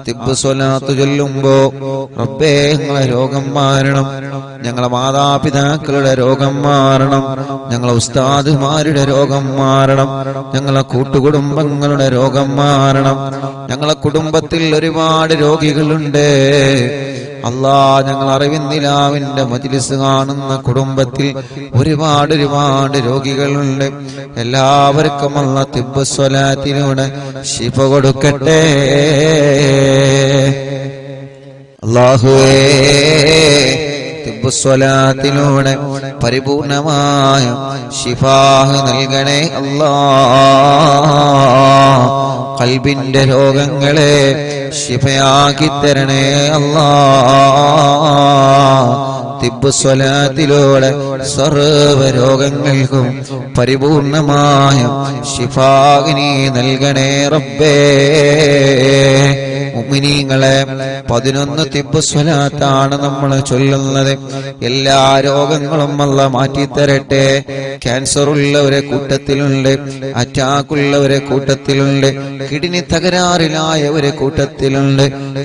തിബ്ബ് സ്വലാത്ത് ചൊല്ലുമ്പോ റബ്ബേ ഞങ്ങളെ രോഗം മാറണം, ഞങ്ങളെ മാതാപിതാക്കളുടെ രോഗം മാറണം, ഞങ്ങളെ ഉസ്താദുമാരുടെ രോഗം മാറണം, ഞങ്ങളെ കൂട്ടുകുടുംബങ്ങളുടെ രോഗം മാറണം. ഞങ്ങളെ കുടുംബത്തിൽ ഒരുപാട് രോഗികളുണ്ട് അല്ലാ. ഞങ്ങൾ അറിവിന്ദിലാവിന്റെ മജ്‌ലിസ് കാണുന്ന കുടുംബത്തിൽ ഒരുപാട് രോഗികളുണ്ട്. എല്ലാവർക്കും അല്ലാഹ് തിബ്ബ് സ്വലാത്തിലൂടെ ശിഫ കൊടുക്കട്ടെ. അല്ലാഹുവേ തിബ്ബ് സ്വലാത്തിലൂടെ പരിപൂർണമായ ശിഫാഹ് നൽകണേ അല്ലാഹ്. ഖൽബിന്റെ രോഗങ്ങളെ ശിഫയാക്കി തരണേ അല്ലാഹ്. തിബ്ബ് സ്വലാത്തിലൂടെ സർവ്വ രോഗങ്ങൾക്കും പരിപൂർണമായ ശിഫാ നീ നൽകണേ റബ്ബേ. മുഅ്മിനീങ്ങളെ 11 തിബ്ബ് സ്വലാത്താണ് നമ്മൾ ചൊല്ലുന്നത്. എല്ലാ രോഗങ്ങളും അല്ലാഹ് മാറ്റിത്തരട്ടെ. ക്യാൻസർ ഉള്ളവരെ കൂട്ടത്തിലുണ്ട്, അറ്റാക്കുള്ളവരെ കൂട്ടത്തിലുണ്ട്, കിഡ്നി തകരാറിലായവരെ കൂട്ടത്തിലുണ്ട്,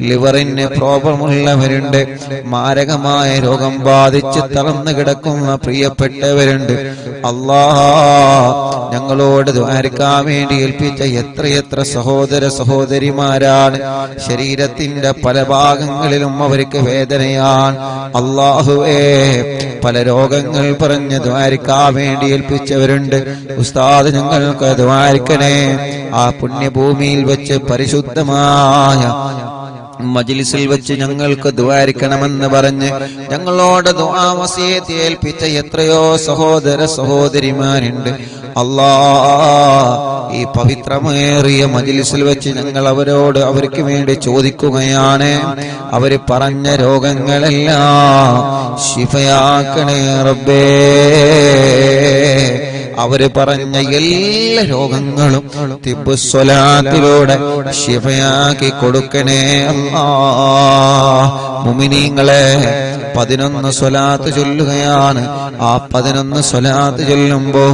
ലിവറിന് പ്രോബ്ലം ഉള്ളവരുണ്ട്, മാരകമായ രോഗം ബാധിച്ച് തളർന്നു കിടക്കുന്ന പ്രിയപ്പെട്ടവരുണ്ട്. അല്ലാഹ് ഞങ്ങളോട് ദുആരിക്കാൻ വേണ്ടി ഏൽപ്പിച്ച എത്രയെത്ര സഹോദര സഹോദരിമാരാണ്. ശരീരത്തിന്റെ പല ഭാഗങ്ങളിലും അവർക്ക് വേദനയാണ്. അല്ലാഹുവേ പല രോഗങ്ങൾ പറഞ്ഞ് ദുആരിക്കാൻ വേണ്ടി ഏൽപ്പിച്ചവരുണ്ട്. ഉസ്താദ് ഞങ്ങൾക്ക് ദുആരിക്കണേ. ആ പുണ്യഭൂമിയിൽ വെച്ച് പരിശുദ്ധമായ മജ്‌ലിസിൽ വെച്ച് ഞങ്ങൾക്ക് ദുആരിക്കണമെന്ന് പറഞ്ഞ് ഞങ്ങളോട് ദുആ വസിയത്ത് ഏൽപ്പിച്ച എത്രയോ സഹോദര സഹോദരിമാരുണ്ട്. അല്ലാഹ് ഈ പവിത്രമേറിയ മജ്‌ലിസിൽ വെച്ച് ഞങ്ങൾ അവർക്ക് വേണ്ടി ചോദിക്കുകയാണ്. അവര് പറഞ്ഞ രോഗങ്ങളെല്ലാം ശിഫയാക്കണേ റബ്ബേ. അവര് പറഞ്ഞ എല്ലാ രോഗങ്ങളും തിബ്ബ് സ്വലാത്തിലൂടെ ശിഫയാക്കി കൊടുക്കണേ അല്ലാഹ്. മുഅ്മിനീങ്ങളെ 11 സ്വലാത്ത് ചൊല്ലുകയാണ്. ആ 11 സ്വലാത്ത് ചൊല്ലുമ്പോ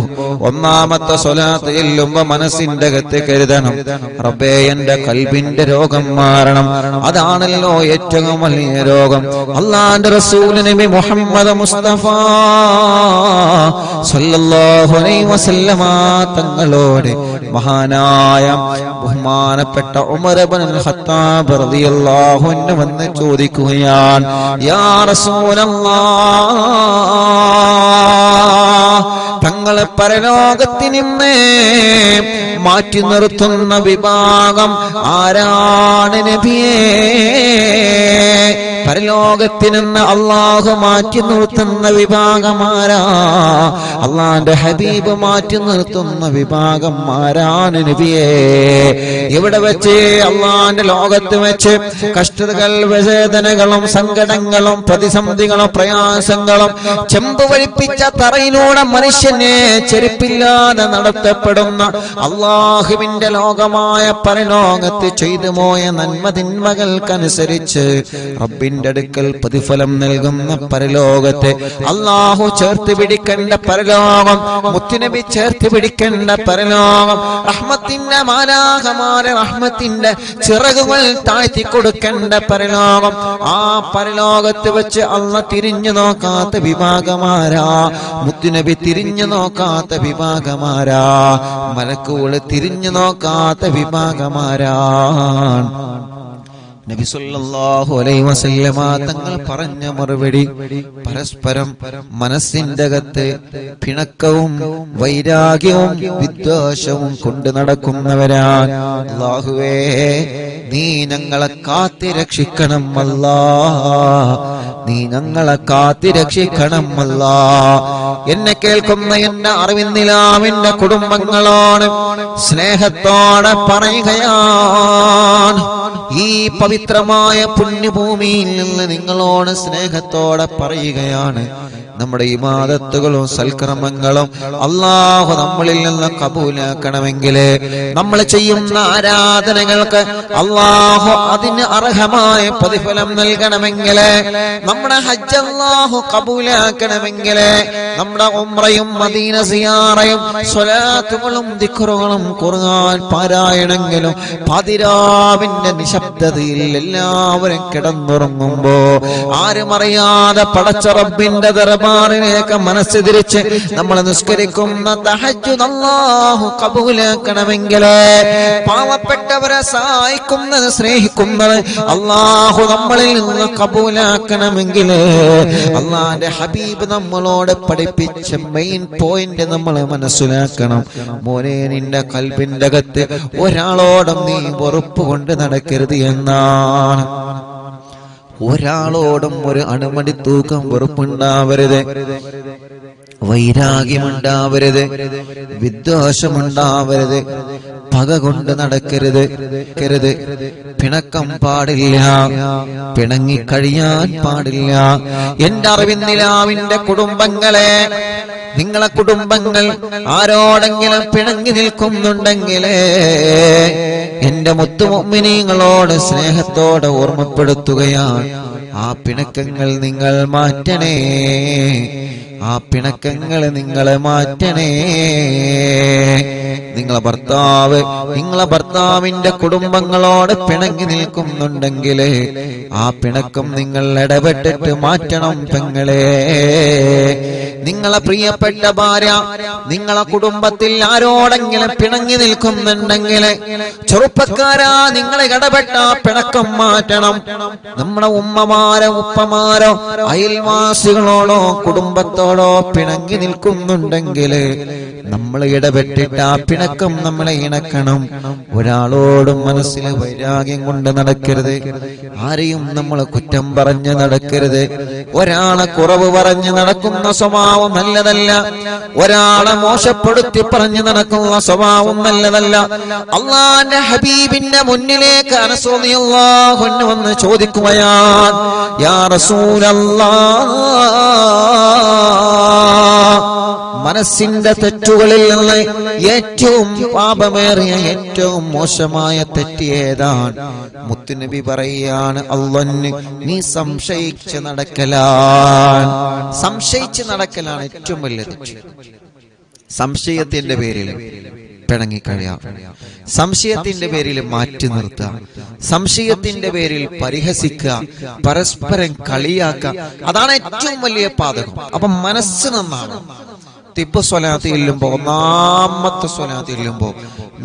ഒന്നാമത്തെ സ്വലാത്ത് ചൊല്ലുമ്പോ മനസ്സിന്റെ അകത്ത് കരുതണം, റബ്ബേ എന്റെ ഖൽബിന്റെ രോഗം മാറണം. അതാണല്ലോ ഏറ്റവും വലിയ രോഗം. അല്ലാഹുവിന്റെ റസൂൽ നബി മുഹമ്മദ് മുസ്തഫ സല്ലല്ലാഹു അലൈഹി വസല്ലമ തങ്ങളോട് മഹാനായ ബഹുമാനപ്പെട്ട ഉമർ ഇബ്നുൽ ഖത്താബ് റളിയല്ലാഹു അൻഹു വന്ന് ചോദിക്കുകയാണ്, യാ റസൂലല്ലാഹ്, തങ്ങളെ പരലോകത്തിൽ നിന്ന് മാറ്റി നിർത്തുന്ന വിഭാഗം ആരാണ് നബിയേ? പരലോകത്തിൽ നിന്ന് അല്ലാഹു മാറ്റി നിർത്തുന്ന വിഭാഗമാരാ? അല്ലാഹുവിന്റെ ഹബീബ് മാറ്റി നിർത്തുന്ന വിഭാഗം ആരാണ് നബിയേ? ഇവിടെ വെച്ച് അല്ലാഹുവിന്റെ ലോകത്ത് വെച്ച് കഷ്ടതകൾ, വേദനകളും സങ്കടങ്ങളും പ്രതിസന്ധികളും പ്രയാസങ്ങളും ചെമ്പ് വഴിപ്പിച്ച തറയിലൂടെ മനുഷ്യനെ ചെരുപ്പില്ലാതെ നടത്തപ്പെടുന്ന അല്ലാഹുവിന്റെ ലോകമായ പരലോകത്ത് ചെയ്തു പോയ നന്മ തിന്മകൾക്കനുസരിച്ച് റബ്ബിന്റെ അടുക്കൽ പ്രതിഫലം നൽകുന്ന പരലോകത്തെ അല്ലാഹു ചേർത്ത് പിടിക്കേണ്ട പരലോകം, മുത്തുനബി ചേർത്ത് പിടിക്കേണ്ട പരലോകം, റഹ്മത്തിന്റെ മാലാഖമാരെ റഹ്മത്തിന്റെ ചിറകുകൾ താഴ്ത്തി കൊടുക്കേണ്ട പരലോകം. ആ പരലോകത്ത് വെച്ച് അല്ലാഹ് തിരിഞ്ഞു നോക്കാത്ത വിഭാഗമാരാ? മുത്തുനബി തിരിഞ്ഞു നോക്കാത്ത വിഭാഗമാരാ? മലക്കുകൾ തിരിഞ്ഞു നോക്കാത്ത വിഭാഗമാരാണ്? നബി സല്ലല്ലാഹു അലൈഹി വസല്ലമ തങ്ങൾ പറഞ്ഞ മറുപടി, പരസ്പരം മനസ്സിന്റെ അകത്ത് പിണക്കവും വൈരാഗ്യവും വിദ്വേഷവും കൊണ്ട് നടക്കുന്നവരാണ്. അല്ലാഹുവേ നീ ഞങ്ങളെ കാത്തിരക്ഷിക്കണം അല്ലാഹ്, നീ ഞങ്ങളെ കാത്തിരക്ഷിക്കണം അല്ലാഹ്. എന്നെ കേൾക്കുന്ന എന്റെ അറിവിന്ദിലാവിന്റെ കുടുംബങ്ങളോട് സ്നേഹത്തോടെ പറയുകയാണ്, ഈ പവിത്രമായ പുണ്യഭൂമിയിൽ നിന്ന് നിങ്ങളോട് സ്നേഹത്തോടെ പറയുകയാണ്, നമ്മുടെ ഇബാദത്തുകളും സൽക്കർമ്മങ്ങളും അല്ലാഹു നമ്മളിൽ നിന്ന് കബൂലാക്കണമെങ്കിൽ, നമ്മൾ ചെയ്യുന്ന ആരാധനകൾക്ക് അല്ലാഹു അതിന് അർഹമായ പ്രതിഫലം നൽകണമെങ്കിൽ, നമ്മുടെ ഹജ്ജ് അല്ലാഹു കബൂലാക്കണമെങ്കിൽ, നമ്മുടെ ഉംറയും മദീന സിയാറയും സ്വലാത്തുകളും ദിക്റുകളും ഖുർആൻ പാരായണമെങ്കിലും പാതിരാവിന്റെ നിശബ്ദതയിൽ എല്ലാവരും കിടന്നുറങ്ങുമ്പോ ആരും അറിയാതെ പടച്ച റബ്ബിന്റെ ദർബാറിലേക്ക് മനസ്സ് തിരിച്ച് നമ്മൾ നിസ്കരിക്കുന്ന തഹജ്ജുദ് അല്ലാഹു കബൂലാക്കണമെങ്കിൽ, പാവപ്പെട്ടവരെ സഹായിക്കുന്നത് സ്നേഹിക്കുന്നത് അല്ലാഹു നമ്മളിൽ നിന്ന് കബൂലാക്കണമെങ്കിൽ, അല്ലാഹുവിന്റെ ഹബീബ് നമ്മളോട് പഠിപ്പിച്ച മെയിൻ പോയിന്റ് നമ്മൾ മനസ്സിലാക്കണം. മോനെ, നിന്റെ കൽബിന്റെ അകത്ത് ഒരാളോടും നീ വെറുപ്പ് കൊണ്ട് നടക്കരുത് എന്നാണ്. ഒരാളോടും ഒരു അണുമണി തൂക്കം വെറുപ്പുണ്ടാവരുത്, വൈരാഗ്യമുണ്ടാവരുത്, വിദ്വേഷമുണ്ടാവരുത്, പക കൊണ്ട് നടക്കരുത്, പിണക്കം പാടില്ല, പിണങ്ങിക്കഴിയാൻ പാടില്ല. എന്റെ അറിവിന്നിലാവിന്റെ കുടുംബങ്ങളെ, നിങ്ങളെ കുടുംബങ്ങൾ ആരോടെങ്കിലും പിണങ്ങി നിൽക്കുന്നുണ്ടെങ്കിലേ എന്റെ മുത്തുമുഅ്മിനീങ്ങളോട് സ്നേഹത്തോടെ ഓർമ്മപ്പെടുത്തുകയാണ്, ആ പിണക്കങ്ങൾ നിങ്ങൾ മാറ്റണേ, ആ പിണക്കങ്ങൾ നിങ്ങൾ മാറ്റണേ. നിങ്ങളെ ഭർത്താവിന്റെ കുടുംബങ്ങളോട് പിണങ്ങി നിൽക്കുന്നുണ്ടെങ്കിൽ ആ പിണക്കം നിങ്ങൾ ഇടപെട്ടിട്ട് മാറ്റണം പെങ്ങളെ. നിങ്ങളെ പ്രിയപ്പെട്ട ഭാര്യ നിങ്ങളെ കുടുംബത്തിൽ ആരോടെങ്കിലും പിണങ്ങി നിൽക്കുന്നുണ്ടെങ്കിൽ ചെറുപ്പക്കാരാ, നിങ്ങളെ ഇടപെട്ട പിണക്കം മാറ്റണം. നമ്മുടെ ഉമ്മമാരോ ഉപ്പമാരോ അയൽവാസികളോടോ കുടുംബത്തോടോ പിണങ്ങി നിൽക്കുന്നുണ്ടെങ്കിൽ നമ്മൾ ഇടപെട്ടിട്ട് ആ പിണക്കം നമ്മളെ ഇണക്കണം. ഒരാളോടും മനസ്സിൽ വൈരാഗ്യം കൊണ്ട് നടക്കരുത്, ആരെയും നമ്മൾ കുറ്റം പറഞ്ഞ് നടക്കരുത്, ഒരാളെ കുറവ് പറഞ്ഞ് നടക്കുന്ന സ്വഭാവം നല്ലതല്ല, ഒരാളെ മോശപ്പെടുത്തി പറഞ്ഞ് നടക്കുന്ന സ്വഭാവം നല്ലതല്ല. അല്ലാഹുവിന്റെ ഹബീബിന്റെ മുന്നിലേക്ക് അനസ് റളിയല്ലാഹു അൻഹു വന്ന് ചോദിക്കുകയാണ്, യാ റസൂലല്ലാഹ്, മനസ്സിന്റെ തെറ്റുകളിൽ നിന്ന് ഏറ്റവും പാപമേറിയ ഏറ്റവും മോശമായ തെറ്റ് ഏതാണ്? മുത്തുനബി പറയാണ്, അല്ലാഹുവിനെ നീ സംശയിച്ച് നടക്കലാണ്. സംശയിച്ച് നടക്കലാണ് ഏറ്റവും വലിയ തെറ്റ്. സംശയത്തിന്റെ പേരിൽ പിണങ്ങിക്കഴിയാം, സംശയത്തിന്റെ പേരിൽ മാറ്റി നിർത്തുക, സംശയത്തിന്റെ പേരിൽ പരിഹസിക്കുക, പരസ്പരം കളിയാക്കുക, അതാണ് ഏറ്റവും വലിയ പാതകം. അപ്പൊ മനസ്സ് നന്നാണ്. തിബ് സ്വലാത്ത് ചെല്ലുമ്പോ, ഒന്നാമത്തെ സ്വലാത്ത് ചെല്ലുമ്പോ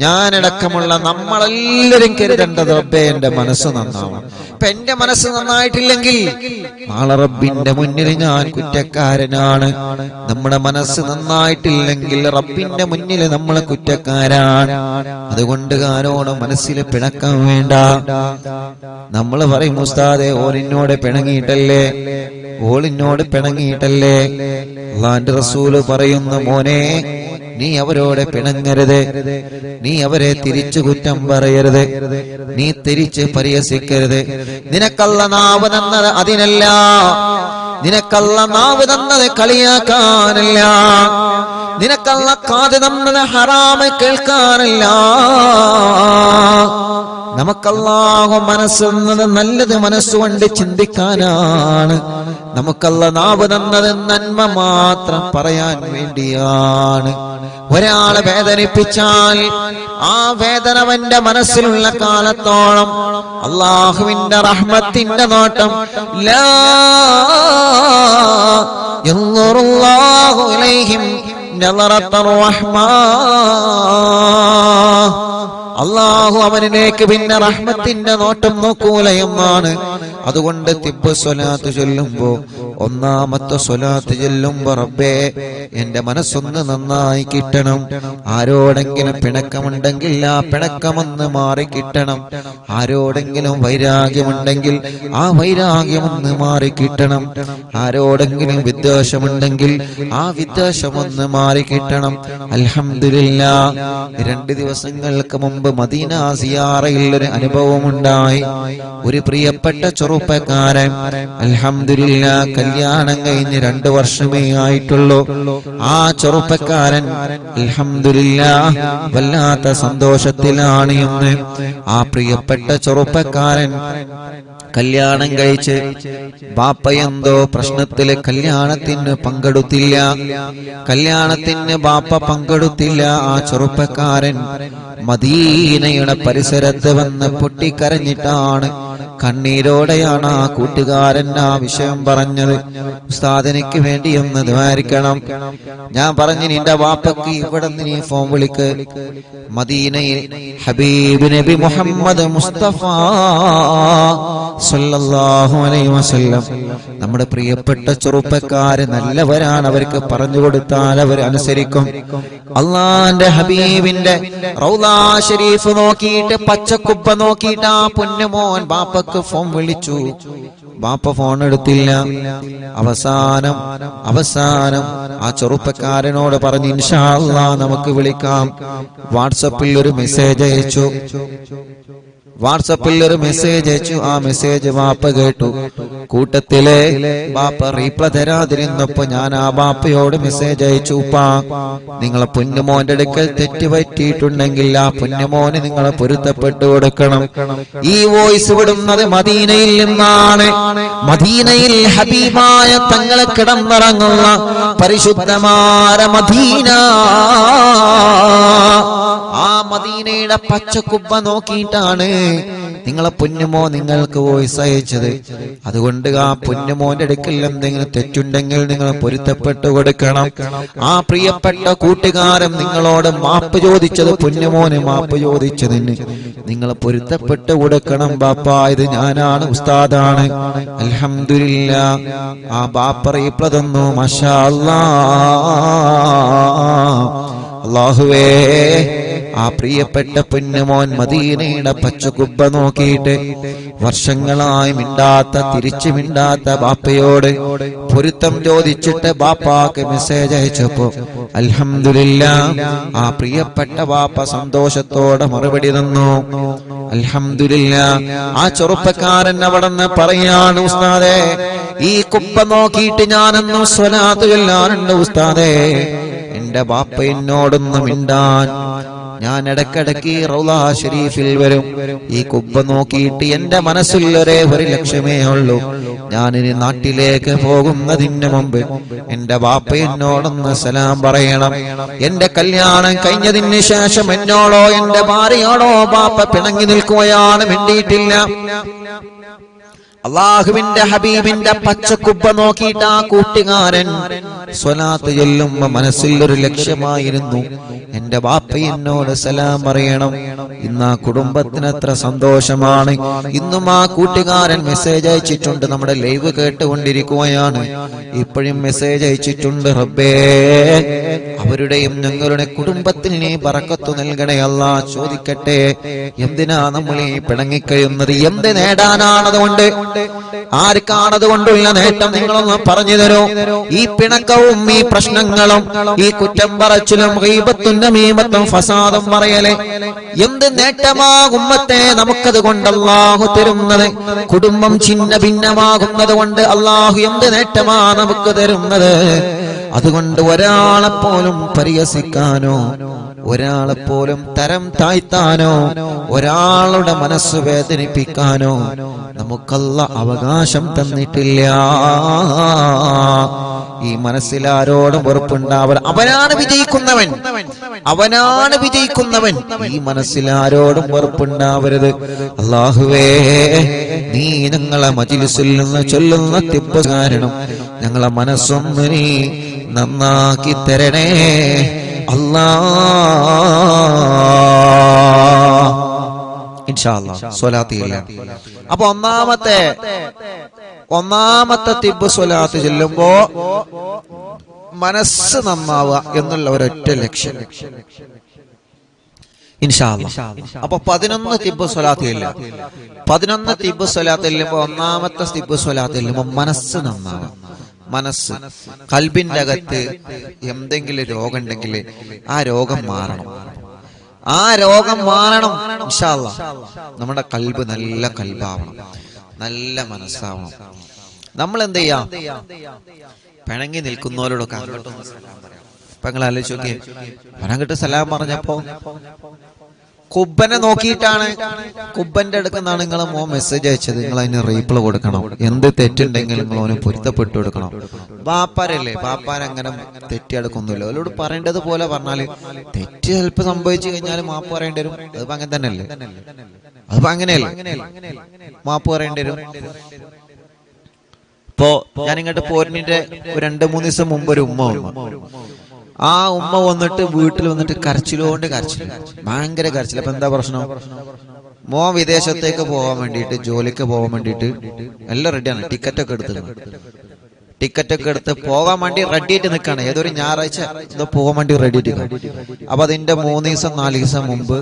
ഞാനടക്കമുള്ള നമ്മളെല്ലാരും കരുതേണ്ടത്, റബ്ബേ എന്റെ മനസ്സ് നന്നാവണം. ഇപ്പൊ എന്റെ മനസ്സ് നന്നായിട്ടില്ലെങ്കിൽ നാളെ റബ്ബിന്റെ മുന്നിൽ ഞാൻ കുറ്റക്കാരനാണ്. നമ്മുടെ മനസ്സ് നന്നായിട്ടില്ലെങ്കിൽ റബ്ബിന്റെ മുന്നിൽ നമ്മൾ കുറ്റക്കാരാണ്. അതുകൊണ്ട് ആരോട് മനസ്സിൽ പിണക്കാൻ വേണ്ട. നമ്മൾ പറയും, ഉസ്താദേ ഓലിനോട് പിണങ്ങിയിട്ടല്ലേ, ഓളിനോട് പിണങ്ങിയിട്ടല്ലേ. അല്ലാഹുവിന്റെ റസൂല് പറയുന്നു, മോനെ നീ അവരോട് പിണങ്ങരുത്, നീ അവരെ തിരിച്ചു കുറ്റം പറയരുത്, നീ തിരിച്ച് പരിഹസിക്കരുത്. നിനക്കല്ല നാവ് തന്നത് അതിനല്ല, നിനക്കല്ല നാവ് തന്നത് കളിയാക്കാനല്ല, നിനക്കല്ല കാത് തന്നത് ഹറാമ് കേൾക്കാനല്ല. നമുക്കല്ലാഹു മനസ്സെന്നത് നല്ലത് മനസ്സുകൊണ്ട് ചിന്തിക്കാനാണ്. നമുക്കല്ല നാവ് തന്നത് നന്മ മാത്രം പറയാൻ വേണ്ടിയാണ്. ഒരാളെ വേദനിപ്പിച്ചാൽ ആ വേദന അവന്റെ മനസ്സിലുള്ള കാലത്തോളം അല്ലാഹുവിന്റെ റഹ്മത്തിന്റെ നോട്ടം ലാ യൻദുറുല്ലാഹു ഇലൈഹിം നളറത്തുർ റഹ്മാ, അല്ലാഹു അവനിലേക്ക് പിന്നെ റഹ്മത്തിന്റെ നോട്ടം നോക്കൂല എന്നാണ്. അതുകൊണ്ട് തിബ് സ്വലാത്ത് ചൊല്ലുമ്പോ, ഒന്നാമത്തെ സ്വലാത്ത് ചൊല്ലുമ്പോ, റബ്ബേ എന്റെ മനസ്സൊന്ന് നന്നായി കിട്ടണം. ആരോടെങ്കിലും പിണക്കമുണ്ടെങ്കിൽ ആ പിണക്കമൊന്ന് മാറി കിട്ടണം. ആരോടെങ്കിലും വൈരാഗ്യമുണ്ടെങ്കിൽ ആ വൈരാഗ്യമൊന്ന് മാറി കിട്ടണം. ആരോടെങ്കിലും വിദ്വേഷമുണ്ടെങ്കിൽ ആ വിദ്വേഷമൊന്ന് മാറി കിട്ടണം. അൽഹംദുലില്ലാഹ്, 2 ദിവസങ്ങൾക്ക് മുമ്പ് മദീന സിയാറയിൽ ഒരു അനുഭവമുണ്ടായി. ഒരു പ്രിയപ്പെട്ട ചെറുപ്പക്കാരൻ ചെറുപ്പക്കാരൻ അൽഹംദുലില്ലാ കല്യാണം കഴിഞ്ഞ് 2 വർഷമേ ആയിട്ടുള്ളൂ. ആ ചെറുപ്പക്കാരൻ അൽഹംദുലില്ലാ വല്ലാത്ത സന്തോഷത്തിലാണ് എന്ന്. ആ പ്രിയപ്പെട്ട ചെറുപ്പക്കാരൻ കല്യാണം കഴിച്ച് ബാപ്പ എന്തോ പ്രശ്നത്തില് കല്യാണത്തിന് പങ്കെടുത്തില്ല. കല്യാണത്തിന് ബാപ്പ പങ്കെടുത്തില്ല. ആ ചെറുപ്പക്കാരൻ മദീനയുടെ പരിസരത്ത് വന്ന് പൊട്ടിക്കരഞ്ഞിട്ടാണ്, കണ്ണീരോടെയാണ് ആ കൂട്ടുകാരൻ ആ വിഷയം പറഞ്ഞത്. ഉസ്താദ് എനിക്ക് വേണ്ടി ഒന്ന് ദ്വാരിക്കണം. ഞാൻ പറഞ്ഞു, നിന്റെ വാപ്പക്ക് ഇവിടെ നീ ഫോൺ വിളിക്ക്. മദീനയിൽ ഹബീബ് നബി മുഹമ്മദ് മുസ്തഫ സല്ലല്ലാഹു അലൈഹി വസല്ലം, നമ്മുടെ പ്രിയപ്പെട്ട ചെറുപ്പക്കാര് നല്ലവരാണ്, അവർക്ക് പറഞ്ഞു കൊടുത്താൽ അവർ അനുസരിക്കും. അള്ളാന്റെ ഹബീബിന്റെ റൗളാ ശരീഫ് നോക്കിയിട്ട്, പച്ചക്കുബ്ബ നോക്കിയിട്ട് ആ പൊന്നുമോൻ ബാപ്പക്ക് ഫോൺ വിളിച്ചു. ബാപ്പ ഫോൺ എടുത്തില്ല. അവസാനം ആ ചെറുപ്പക്കാരനോട് പറഞ്ഞു, ഇൻഷാ അല്ലാഹ് നമുക്ക് വിളിക്കാം. വാട്സപ്പിൽ ഒരു മെസ്സേജ് അയച്ചു. ആ മെസ്സേജ് ബാപ്പ കേട്ടു. കൂട്ടത്തിലെ ബാപ്പ റീപ്ലൈ തരാതിരുന്നപ്പോ ഞാൻ ആ ബാപ്പയോട് മെസ്സേജ് അയച്ചു, ഉപ്പാ നിങ്ങളെ പൊന്നുമോന്റെ അടുക്കൽ തെറ്റ് പറ്റിയിട്ടുണ്ടെങ്കിൽ ആ പൊന്നുമോന് നിങ്ങളെ പൊരുത്തപ്പെട്ടു കൊടുക്കണം. ഈ വോയിസ് വിടുന്നത് മദീനയിൽ നിന്നാണ്. മദീനയിൽ ഹബീബായ തങ്ങളെ കിടന്നിറങ്ങുന്ന പരിശുദ്ധമായ മദീന. ആ മദീനയുടെ പച്ചക്കുബ്ബ നോക്കിയിട്ടാണ് നിങ്ങളെ പൊന്നുമോ നിങ്ങൾക്ക് വോയിസ് അയച്ചത്. അതുകൊണ്ട് ആ പൊന്നുമോന്റെ അടുക്കൽ എന്തെങ്കിലും തെറ്റുണ്ടെങ്കിൽ നിങ്ങൾ പൊരുത്തപ്പെട്ടു കൊടുക്കണം. ആ പ്രിയപ്പെട്ട കൂട്ടുകാരൻ നിങ്ങളോട് മാപ്പ് ചോദിച്ചത്, പൊന്നുമോന് മാപ്പ് ചോദിച്ചതിന് നിങ്ങൾ പൊരുത്തപ്പെട്ടു കൊടുക്കണം. ബാപ്പ ഇത് ഞാനാണ്, ഉസ്താദാണ്. അൽഹംദുലില്ലാ ആ ബാപ്പ റീപ്ലൈ തന്നു. മാഷാ അല്ലാഹുവേ, ആ പ്രിയപ്പെട്ട പൊന്നുമോൻ മദീനയുടെ പച്ചക്കുബ്ബ നോക്കിയിട്ട് വർഷങ്ങളായി തിരിച്ചു മിണ്ടാത്ത ബാപ്പയോട് പൊരുത്തം ചോദിച്ചിട്ട് ബാപ്പാക്ക് മെസ്സേജ് അയച്ചപ്പോ അൽഹംദുലില്ലാ ആ പ്രിയപ്പെട്ട ബാപ്പ സന്തോഷത്തോടെ മറുപടി തന്നു. അൽഹംദുലില്ലാ. ആ ചെറുപ്പക്കാരൻ അവിടെന്ന് പറയാണ്, ഉസ്താദേ ഈ കുബ്ബ നോക്കിയിട്ട് ഞാനെന്നും സ്വലാത്ത് ചൊല്ലാറുണ്ട് ഉസ്താദേ. എന്റെ ബാപ്പ എന്നോടൊന്നും മിണ്ടാൻ ഞാൻ ഇടക്കിടക്ക് റൗളാ ഷരീഫിൽ വരും. ഈ കുബ്ബ നോക്കിയിട്ട് എന്റെ മനസ്സിൽ ഒരു ലക്ഷ്യമേ ഉള്ളൂ, ഞാനിനി നാട്ടിലേക്ക് പോകുന്നതിന് മുമ്പ് എന്റെ ബാപ്പ എന്നോടൊന്ന് സലാം പറയണം. എന്റെ കല്യാണം കഴിഞ്ഞതിന് ശേഷം എന്നോടോ എന്റെ ഭാര്യയോടോ ബാപ്പ പിണങ്ങി നിൽക്കുകയാണ്, മിണ്ടിയിട്ടില്ല. അള്ളാഹുവിന്റെ ഹബീബിന്റെ പച്ചക്കുബ്ബ നോക്കിയിട്ട് ആ കൂട്ടുകാരൻ സ്വലാത്ത് ചൊല്ലുമ്പോ മനസ്സിൽ ഒരു ലക്ഷ്യമായിരുന്നു, എന്റെ ബാപ്പ എന്നോട് സലാം പറയണം. ഇന്ന് ആ കുടുംബത്തിന് എത്ര സന്തോഷമാണ്. ഇന്നും ആ കൂട്ടുകാരൻ മെസ്സേജ് അയച്ചിട്ടുണ്ട്. നമ്മുടെ ലൈവ് കേട്ടുകൊണ്ടിരിക്കുകയാണ്, ഇപ്പോഴും മെസ്സേജ് അയച്ചിട്ടുണ്ട്. റബ്ബേ അവരുടെയും ഞങ്ങളുടെ കുടുംബത്തിൽ നീ ബറക്കത്ത് നൽകണേ അല്ലാ. ചോദിക്കട്ടെ, എന്തിനാ നമ്മൾ ഈ പിണങ്ങിക്കഴിയുന്നത്? എന്ത് നേടാനാണതുകൊണ്ട്? ആർക്കാണതുകൊണ്ടുള്ള നേട്ടം? നിങ്ങളൊന്ന് പറഞ്ഞു തരൂ. ഈ പിണക്കവും ഈ പ്രശ്നങ്ങളും ഈ കുറ്റം പറച്ചിലും ഗീബത്തും നമീമത്തും ഫസാദും പറയലേ എന്ത് നേട്ടമാകുമ്പത്തെ നമുക്കത് കൊണ്ട് അല്ലാഹു തരുന്നത്? കുടുംബം ഛിന്ന ഭിന്നമാകുന്നത് കൊണ്ട് അല്ലാഹു എന്ത് നേട്ടമാ നമുക്ക് തരുന്നത്? അതുകൊണ്ട് ഒരാളെപ്പോലും പരിഹസിക്കാനോ ഒരാളെപ്പോലും തരം താഴ്ത്താനോ ഒരാളുടെ മനസ്സ് വേദനിപ്പിക്കാനോ നമുക്കല്ല അവകാശം തന്നിട്ടില്ല. ഈ മനസ്സിൽ ആരോടും വെറുപ്പുണ്ടാവരുത്. അവനാണ് വിജയിക്കുന്നവൻ. ഈ മനസ്സിൽ ആരോടും വെറുപ്പുണ്ടാവരുത്. അല്ലാഹുവേ, നീ ഞങ്ങളെ മജ്‌ലിസിൽ നിന്ന് ചൊല്ലുന്ന തിബ്ബ് കാരണം ഞങ്ങളെ മനസ്സൊന്ന് നീ നന്നാക്കി തരണേ അല്ലാഹ്. ഇൻഷാ അല്ലാഹ് സ്വലാത്ത് ചെയ്യാം. അപ്പൊ ഒന്നാമത്തെ തിബ്ബ് സ്വലാത്ത് ചൊല്ലുമ്പോ മനസ്സ് നന്നാവുക എന്നുള്ള ഒരൊറ്റ ലക്ഷ്യം. ഇൻഷാ അല്ലാഹ്. അപ്പൊ 11 തിബ്ബ് സ്വലാത്ത് ഇല്ല. 11 തിബ്ബ് സ്വലാത്ത് ചെല്ലുമ്പോ ഒന്നാമത്തെ തിബ്ബ് സ്വലാത്ത് ചെല്ലുമ്പോ മനസ്സ് നന്നാവുക. മനസ്സ്, കൽബിന്റെ അകത്ത് എന്തെങ്കിലും രോഗം ഉണ്ടെങ്കിൽ ആ രോഗം മാറണം. ഇൻഷാ അല്ലാഹ്. നമ്മുടെ കൽബ് നല്ല കൽബാവണം. നല്ല മനസ്സാവണം. നമ്മൾ എന്ത് ചെയ്യാം? പിണങ്ങി നിൽക്കുന്നവരോടൊക്കെ അങ്ങോട്ടൊന്ന് സലാം പറയാം. ഇപ്പൊ നിങ്ങൾ ആലോചിച്ച് നോക്കിയേ, അങ്ങോട്ട് സലാം പറഞ്ഞപ്പോ കുബ്ബനെ നോക്കിയിട്ടാണ്, കുബ്ബന്റെ അടുക്കുന്നാണ് നിങ്ങളെ മോൻ മെസ്സേജ് അയച്ചത്. നിങ്ങൾ അതിന് റീപ്ലൈ കൊടുക്കണം. എന്ത് തെറ്റുണ്ടെങ്കിൽ നിങ്ങൾ അവന് പൊരുത്തപ്പെട്ടു കൊടുക്കണം. ബാപ്പാരല്ലേ, ബാപ്പാരങ്ങനെ തെറ്റിയെടുക്കൊന്നുമില്ല. അവരോട് പറയേണ്ടത് പോലെ പറഞ്ഞാല് തെറ്റ് ചിലപ്പോ സംഭവിച്ചു കഴിഞ്ഞാൽ മാപ്പ് പറയേണ്ടി വരും. അതിപ്പോ അങ്ങനെ തന്നെയല്ലേ, അതിപ്പോ അങ്ങനെയല്ലേ, മാപ്പ് പറയേണ്ടി വരും. ഇപ്പോ ഞാൻ ഇങ്ങോട്ട് പോരിന്റെ 2-3 ദിവസം മുമ്പ് ഒരു ഉമ്മ വന്നു. ആ ഉമ്മ വന്നിട്ട് വീട്ടിൽ വന്നിട്ട് കരച്ചിലോണ്ട് കരച്ചിൽ, ഭയങ്കര കരച്ചിൽ. അപ്പൊ എന്താ പ്രശ്നം? മോൻ വിദേശത്തേക്ക് പോകാൻ വേണ്ടിയിട്ട്, ജോലിക്ക് പോകാൻ വേണ്ടിയിട്ട് എല്ലാം റെഡിയാണ്. ടിക്കറ്റൊക്കെ എടുത്ത് പോകാൻ വേണ്ടി റെഡി ആയിട്ട് നിൽക്കാണ്. ഏതൊരു ഞായറാഴ്ച ഇത് പോകാൻ വേണ്ടി റെഡി ആയിട്ട്. അപ്പൊ അതിന്റെ 3 ദിവസം 4 ദിവസം മുമ്പ്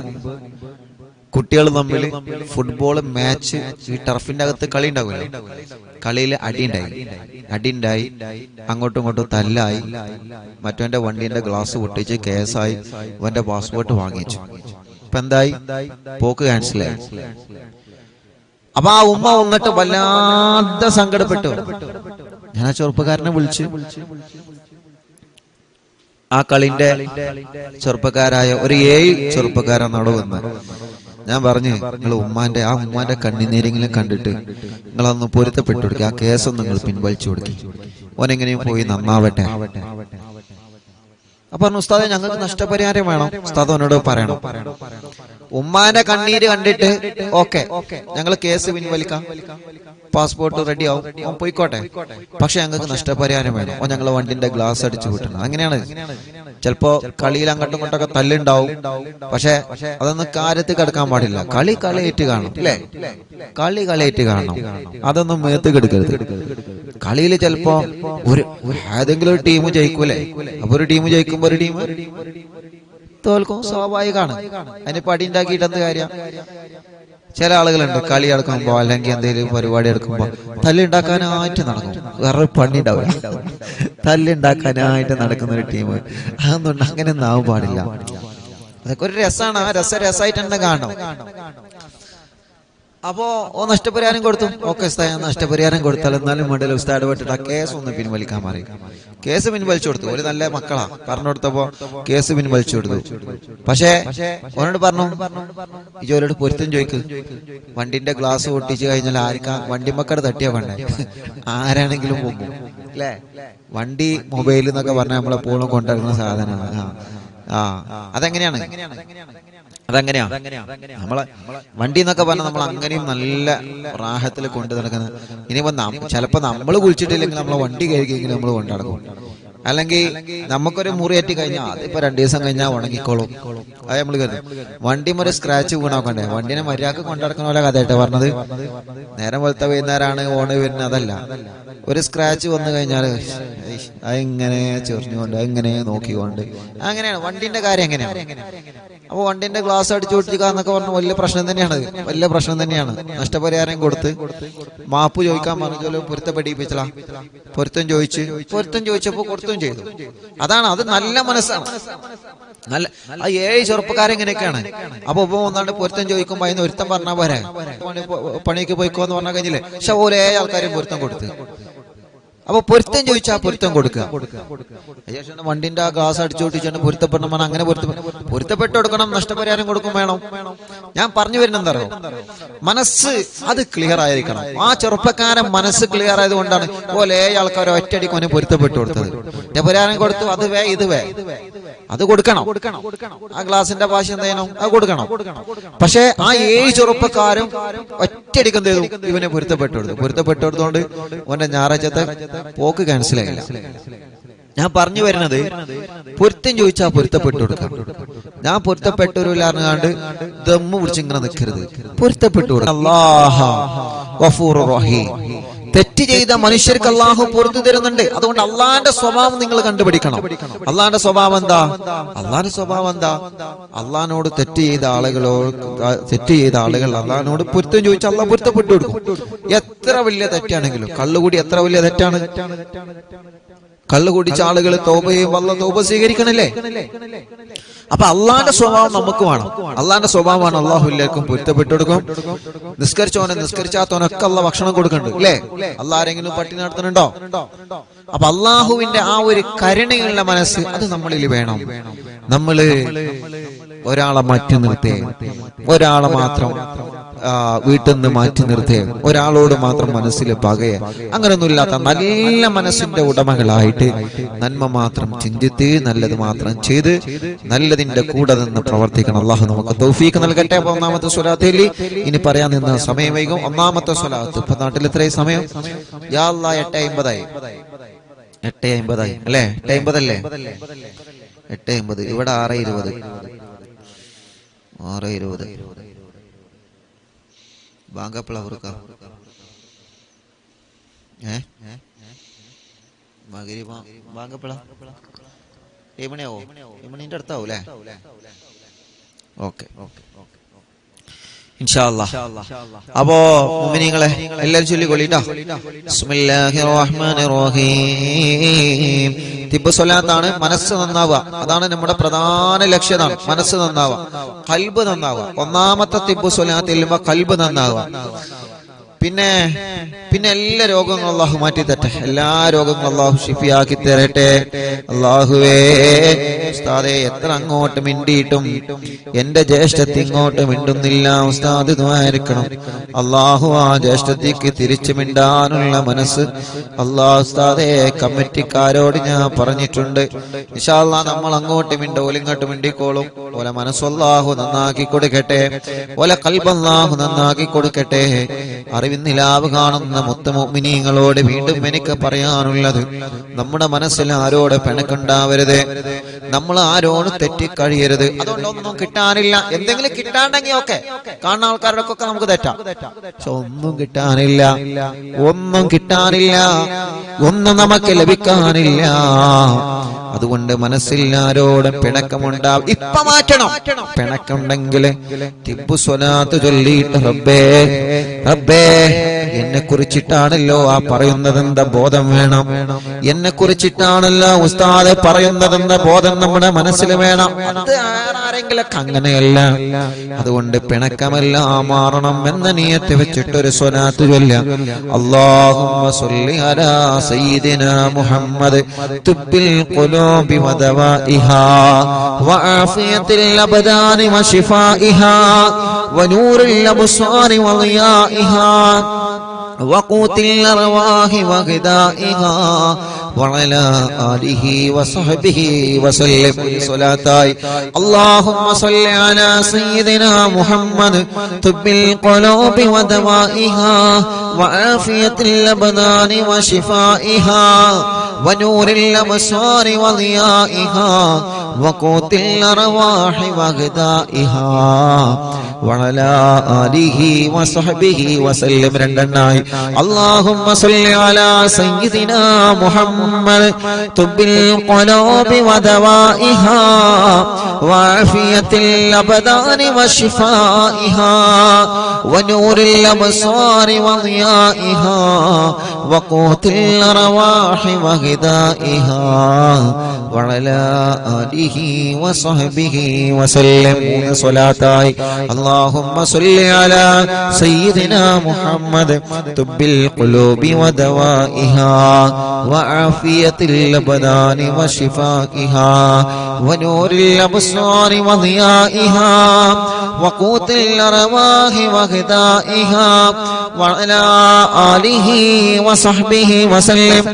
കുട്ടികൾ തമ്മിൽ ഫുട്ബോൾ മാച്ച് ഈ ടർഫിന്റെ അകത്ത് കളി ഉണ്ടാവില്ല, കളിയിൽ അടിയുണ്ടായി, അങ്ങോട്ടും ഇങ്ങോട്ടും തല്ലായി. മറ്റവന്റെ വണ്ടീന്റെ ഗ്ലാസ് പൊട്ടിച്ച് കേസായി. അവന്റെ പാസ്പോർട്ട് വാങ്ങിച്ചു. ഇപ്പൊ എന്തായി? പോക്ക് ക്യാൻസലായി. അപ്പൊ ആ ഉമ്മ വന്നിട്ട് വല്ലാതെ സങ്കടപ്പെട്ടു. ഞാൻ ആ ചെറുപ്പക്കാരനെ വിളിച്ചു. ആ കളിന്റെ ചെറുപ്പക്കാരായ ഒരു 7 ചെറുപ്പക്കാരാണ് അവിടെ വന്നത്. ഞാൻ പറഞ്ഞു, നിങ്ങൾ ഉമ്മാന്റെ കണ്ണുനീരെങ്കിലും കണ്ടിട്ട് നിങ്ങളൊന്ന് പൊരുത്തപ്പെട്ടു കൊടുക്കുക, ആ കേസൊന്നും നിങ്ങൾ പിൻവലിച്ചു കൊടുക്കുക, ഓനെങ്ങനെയും പോയി നന്നാവട്ടെ. അപ്പൊ പറഞ്ഞു, ഉസ്താദെ ഞങ്ങൾക്ക് നഷ്ടപരിഹാരം വേണം. ഉസ്താദ് അവനോട് പറയണം, ഉമ്മാന്റെ കണ്ണീര് കണ്ടിട്ട് ഓക്കെ ഞങ്ങൾ കേസ് പിൻവലിക്കാം, പാസ്പോർട്ട് റെഡി ആവും, ഓൻ പോയിക്കോട്ടെ, പക്ഷെ ഞങ്ങൾക്ക് നഷ്ടപരിഹാരം വേണം. ഓ ഞങ്ങളെ വണ്ടിന്റെ ഗ്ലാസ് അടിച്ചു വിട്ടണം. അങ്ങനെയാണ്. ചിലപ്പോ കളിയിൽ അങ്ങോട്ടും ഇങ്ങോട്ടൊക്കെ തല്ലുണ്ടാവും, പക്ഷെ അതൊന്നും കാര്യത്തിൽ കിടക്കാൻ പാടില്ല. കളിയായിട്ട് കാണും, അല്ലേ? കളിയായിട്ട് കാണണം. അതൊന്നും മേത്ത് കെടുക്കരുത്. കളിയിൽ ചിലപ്പോ ഏതെങ്കിലും ഒരു ടീം ജയിക്കൂലേ? അപ്പൊ ഒരു ടീം ജയിക്കുമ്പോ ഒരു ടീം തോൽക്കും, സ്വാഭാവികമാണ്. അതിന് പടി ഉണ്ടാക്കിയിട്ട് എന്ത് കാര്യം? ചില ആളുകളുണ്ട് കളി എടുക്കുമ്പോ അല്ലെങ്കിൽ എന്തെങ്കിലും പരിപാടി എടുക്കുമ്പോ തല്ലുണ്ടാക്കാനായിട്ട് നടക്കും. വേറെ പണി ഉണ്ടാവില്ല, തല്ലുണ്ടാക്കാനായിട്ട് നടക്കുന്ന ഒരു ടീം. അതൊന്നും അങ്ങനെ ഒന്നും ആവാൻ പാടില്ല. അതൊക്കെ ഒരു രസമാണ്. ആ രസമായിട്ട് തന്നെ കാണണം. അപ്പോ നഷ്ടപരിഹാരം കൊടുത്തു. ഓക്കെ ഉസ്താദ്, നഷ്ടപരിഹാരം കൊടുത്താൽ എന്നാലും വേണ്ടില്ല ഉസ്താദ് ഇടപെട്ടിട്ട് ആ കേസ് ഒന്ന് പിൻവലിക്കാൻ പറയും. കേസ് പിൻവലിച്ചു കൊടുത്തു. ഒരു നല്ല മക്കളാ, പറഞ്ഞു കൊടുത്തപ്പോ കേസ് പിൻവലിച്ചു കൊടുത്തു. പക്ഷേ അവനോട് പറഞ്ഞു, ഈ ജോലിയോട് പൊരുത്തം ചോദിക്കും. വണ്ടിന്റെ ഗ്ലാസ് പൊട്ടിച്ചു കഴിഞ്ഞാൽ ആർക്കാ വണ്ടിമക്കടെ തട്ടിയാ വേണ്ടേ? ആരാണെങ്കിലും പോകും, അല്ലേ? വണ്ടി മൊബൈൽ എന്നൊക്കെ പറഞ്ഞാൽ നമ്മളെപ്പോഴും കൊണ്ടുവരുന്ന സാധനമാണ്. അതെങ്ങനെയാ നമ്മളെ വണ്ടി എന്നൊക്കെ പറഞ്ഞാൽ നമ്മൾ അങ്ങനെയും നല്ല റാഹത്തിൽ കൊണ്ടു നടക്കുന്നത്. ഇനിയിപ്പോ ചിലപ്പോ നമ്മൾ കുളിച്ചിട്ടില്ലെങ്കിൽ നമ്മളെ വണ്ടി കഴുകിയെങ്കിലും നമ്മൾ കൊണ്ടുനടക്കും. അല്ലെങ്കിൽ നമുക്കൊരു മുറിയേറ്റി കഴിഞ്ഞാൽ അതിപ്പോ 2 ദിവസം കഴിഞ്ഞാൽ ഉണങ്ങിക്കോളും. അത് നമ്മൾ കരുതും. വണ്ടി ഒരു സ്ക്രാച്ച് വീണാക്കണ്ടേ? വണ്ടിനെ മര്യാദക്ക് കൊണ്ടുനടക്കുന്ന പോലെ കഥയായിട്ട് പറഞ്ഞത്. നേരം വെളുത്ത വൈകുന്നേരമാണ് ഓണ് വരുന്നത്, അതല്ല. ഒരു സ്ക്രാച്ച് വന്നു കഴിഞ്ഞാൽ അതിങ്ങനെ ചെറിഞ്ഞുകൊണ്ട് അതിങ്ങനെ നോക്കിക്കൊണ്ട് അങ്ങനെയാണ് വണ്ടിന്റെ കാര്യം. എങ്ങനെയാണ്? അപ്പൊ വണ്ടിന്റെ ഗ്ലാസ് അടിച്ചു പൊട്ടിക്കുക എന്നൊക്കെ പറഞ്ഞ വലിയ പ്രശ്നം തന്നെയാണ്. നഷ്ടപരിഹാരം കൊടുത്ത് മാപ്പ് ചോദിക്കാൻ പറഞ്ഞാലും പൊരുത്തപ്പെടിപ്പിച്ചല. പൊരുത്തം ചോദിച്ചപ്പോ കൊടുത്തും ചെയ്തു. അതാണ്, അത് നല്ല മനസ്സാണ്. നല്ല 7 ചെറുപ്പക്കാരെങ്ങനെയൊക്കെയാണ്. അപ്പൊ ഇപ്പൊ ഒന്നാണ്ട് പൊരുത്തം ചോദിക്കുമ്പോ അതിന് ഒരുത്തം പറഞ്ഞാൽ പോരെ, പണിക്ക് പോയിക്കോന്ന് പറഞ്ഞാൽ കഴിഞ്ഞില്ലേ? പക്ഷെ ഓരോ ആൾക്കാരും പൊരുത്തം കൊടുത്ത്. അപ്പൊ പൊരുത്തം ചോദിച്ചാ പൊരുത്തം കൊടുക്കുക. വണ്ടിന്റെ ആ ഗ്ലാസ് അടിച്ചു പൊട്ടിച്ചാണ് പൊരുത്തപ്പെടണം. അങ്ങനെ പൊരുത്തപ്പെട്ടു കൊടുക്കണം. നഷ്ടപരിഹാരം കൊടുക്കും വേണം. ഞാൻ പറഞ്ഞു വരുന്നത് എന്താ അറിയോ? മനസ്സ് അത് ക്ലിയർ ആയിരിക്കണം. ആ ചെറുപ്പക്കാരൻ മനസ്സ് ക്ലിയർ ആയത് കൊണ്ടാണ് പോലെ ആൾക്കാർ ഒറ്റയടിക്ക് അവന് പൊരുത്തപ്പെട്ടു കൊടുത്തത്. നഷ്ടപരിഹാരം കൊടുത്തു, അത് അത് കൊടുക്കണം. ആ ഗ്ലാസിന്റെ ഭാഷ എന്ത് ചെയ്യണം? അത് കൊടുക്കണം. പക്ഷെ ആ 7 ചെറുപ്പക്കാരും ഒറ്റയടിക്ക് എന്ത് ചെയ്തു? ഇവനെ പൊരുത്തപ്പെട്ടെടുത്തോണ്ട് അവന്റെ ഞായറാഴ്ചത്തെ പോക്ക് ക്യാൻസൽ ആയില്ല. ഞാൻ പറഞ്ഞു വരുന്നത്, പൊരുത്തം ചോദിച്ചാൽ പൊരുത്തപ്പെട്ടു കൊടുക്കാം. ഞാൻ പൊരുത്തപ്പെട്ടവരില്ലാണ്ട് ദമ്മ് പിടിച്ച് ഇങ്ങനെ നിൽക്കരുത്. പൊരുത്തപ്പെട്ടു കൊടുക്കാം. തെറ്റ് ചെയ്ത മനുഷ്യർക്ക് അള്ളാഹു പുറത്തു തരുന്നുണ്ട്. അതുകൊണ്ട് അള്ളാന്റെ സ്വഭാവം നിങ്ങൾ കണ്ടുപിടിക്കണം. അള്ളാന്റെ സ്വഭാവം എന്താ? അള്ളാഹിനോട് തെറ്റ് ചെയ്ത ആളുകൾ അള്ളാഹിനോട് പൊരുത്തം ചോദിച്ചാൽ അള്ളാഹ് പൊരുത്തപ്പെട്ടു കൊടുക്കും. എത്ര വലിയ തെറ്റാണെങ്കിലും. കള്ളുകൂടി എത്ര വലിയ തെറ്റാണ്? കള്ളു കുടിച്ച ആളുകൾ തൗബയും അല്ലാഹ് തൗബ സ്വീകരിക്കണല്ലേ? അപ്പൊ അള്ളാന്റെ സ്വഭാവം നമുക്ക് വേണം. അള്ളാന്റെ സ്വഭാവമാണ് അള്ളാഹു എല്ലാവർക്കും പൊരുത്തപ്പെട്ടു കൊടുക്കും. നിസ്കരിച്ചോനെ നിസ്കരിച്ചാത്തവനൊക്കെ അള്ളാഹ് ഭക്ഷണം കൊടുക്കുന്നുണ്ട് അല്ലേ? അള്ളാഹ് ആരെങ്കിലും പട്ടിണി നടത്തുന്നുണ്ടോ? അപ്പൊ അള്ളാഹുവിന്റെ ആ ഒരു കരുണയുള്ള മനസ്സ് അത് നമ്മളിൽ വേണം. നമ്മള് ഒരാളെ മാറ്റി നിർത്തേ, ഒരാളെ മാത്രം വീട്ടിൽ നിന്ന് മാറ്റി നിർത്തേ, ഒരാളോട് മാത്രം മനസ്സിൽ പകയെ, അങ്ങനൊന്നുമില്ലാത്ത നല്ല മനസ്സിന്റെ ഉടമകളായിട്ട് നന്മ മാത്രം ചിന്തിച്ച് നല്ലത് മാത്രം ചെയ്ത് നല്ലതിന്റെ കൂടെ നിന്ന് പ്രവർത്തിക്കണം. അള്ളാഹു നമുക്ക് തൗഫീഖ് നൽകട്ടെ. അപ്പൊ ഒന്നാമത്തെ സ്വലാത്തിൽ ഇനി പറയാൻ നിന്ന സമയം വൈകും. ഒന്നാമത്തെ സ്വലാത്ത് ഇപ്പൊ നാട്ടിൽ എത്രയും സമയം? യാ അല്ലാഹ് 8:50 8:50 അല്ലേ? 8:50 അല്ലേ? 8:50. ഇവിടെ 6:20 ബാങ്കപ്പള അവർക്ക് ബാങ്കപ്പള 7 മണിയാവോ? 7 മണിന്റെ അടുത്താവും അല്ലേ? ഓക്കെ ഇൻഷാ അല്ലാഹ്. അപ്പോ മുഅ്മിനീങ്ങളെ എല്ലാവരും ചൊല്ലിക്കൊള്ളിട്ടോ. ബിസ്മില്ലാഹിർ റഹ്മാനിർ റഹീം. തിബ്ബ് സ്വലാത്താണ് മനസ്സ് നന്നാവുക. അതാണ് നമ്മുടെ പ്രധാന ലക്ഷ്യം. മനസ്സ് നന്നാവുക, ഖൽബ് നന്നാവുക. ഒന്നാമത്തെ തിബ്ബ് സ്വലാത്തിൽ ഖൽബ് നന്നാവുക. പിന്നെ എല്ലാ രോഗങ്ങളും അള്ളാഹു മാറ്റി തരട്ടെ. എല്ലാ രോഗങ്ങളും അള്ളാഹു ഷിഫിയാക്കി തരട്ടെ. അള്ളാഹുവേ ഉസ്താദെ എത്ര അങ്ങോട്ട് മിണ്ടിയിട്ടും എന്റെ ജ്യേഷ്ഠത്തി ഇങ്ങോട്ട് മിണ്ടുന്നില്ല. ഉസ്താദ് ദുആയിരിക്കണം. അള്ളാഹു ആ ജ്യേഷ്ഠത്തിക്ക് തിരിച്ചു മിണ്ടാനുള്ള മനസ്സ് അള്ളാഹു ഉസ്താദെ കമ്മിറ്റിക്കാരോട് ഞാൻ പറഞ്ഞിട്ടുണ്ട്. ഇൻഷാ അല്ലാഹ് നമ്മൾ അങ്ങോട്ട് മിണ്ട, ഓലിങ്ങോട്ട് മിണ്ടിക്കോളും. ഓല മനസ്സ് അള്ളാഹു നന്നാക്കി കൊടുക്കട്ടെ. ഓല ഖൽബ് അള്ളാഹു നന്നാക്കി കൊടുക്കട്ടെ. അറിവിന്നിലാവ് കാണുന്ന മുത്ത മുഅ്മിനീങ്ങളോട് വീണ്ടും എനിക്ക് പറയാനുള്ളത്, നമ്മുടെ മനസ്സിൽ ആരോട് പിണക്കുണ്ടാവരുത്, നമ്മൾ ആരോട് തെറ്റിക്കഴിയരുത്. അതുകൊണ്ടൊന്നും കിട്ടാനില്ല. എന്തെങ്കിലും കിട്ടാണ്ടെങ്കിൽ ഓക്കെ, കാണുന്ന ആൾക്കാരോടൊക്കെ നമുക്ക് തെറ്റാം. പക്ഷെ ഒന്നും കിട്ടാനില്ല, ഒന്നും നമുക്ക് ലഭിക്കാനില്ല. അതുകൊണ്ട് മനസ്സിൽ ആരോടും പിണക്കമുണ്ടാവും. ഇപ്പൊ മാറ്റണം. പിണക്കുണ്ടെങ്കിൽ തിബ്ബു സ്വലാത്ത് ചൊല്ലിയിട്ട് റബ്ബേ എന്നെ കുറിച്ചിട്ടാണല്ലോ ആ പറയുന്നതെന്ന ബോധം വേണം. എന്നെ കുറിച്ചിട്ടാണല്ലോ ഉസ്താദ് പറയുന്നതെന്ന ബോധം നമ്മുടെ മനസ്സിൽ വേണം. അത് ആരെങ്കിലൊക്കെ അങ്ങനെയല്ല. അതുകൊണ്ട് പിണക്കമെല്ലാം മാറണം എന്ന നിയത്ത് വെച്ചിട്ടൊരു സ്വലാത്ത് ചൊല്ലാം. അല്ലാഹുമ്മ സ്വല്ലി അലാ സയ്യിദിനാ മുഹമ്മദ് തുബ്ബിൽ ഖുലൂബി വദവാഇഹാ വആഫിയത്തിൽ അബ്ദാനി വശിഫാഇഹാ വനൂറിൽ അബ്സാരി വളിയാഇഹാ وقوت الأرواح وغذائها وعلى آله وصحبه وسلم. صلاتاي اللهم صل على سيدنا محمد طب القلوب ودوائها وعافية الأبدان وشفائها ونور الأبصار وضيائها وقوت الأرواح وغذائها وعلى آله وصحبه وسلم. രണ്ടെണ്ണായി اللهم صل على سيدنا محمد طب القلوب ودوائها وعافية الأبدان وشفائها ونور الأبصار وضيائها وقوت الأرواح وغذائها وعلى آله وصحبه وسلم. صلاتاي اللهم صل على سيدنا محمد طب القلوب ودوائها وعافية الأبدان وشفائها ونور الأبصار وضيائها وقوت الأرواح وغذائها وعلى آله وصحبه وسلم.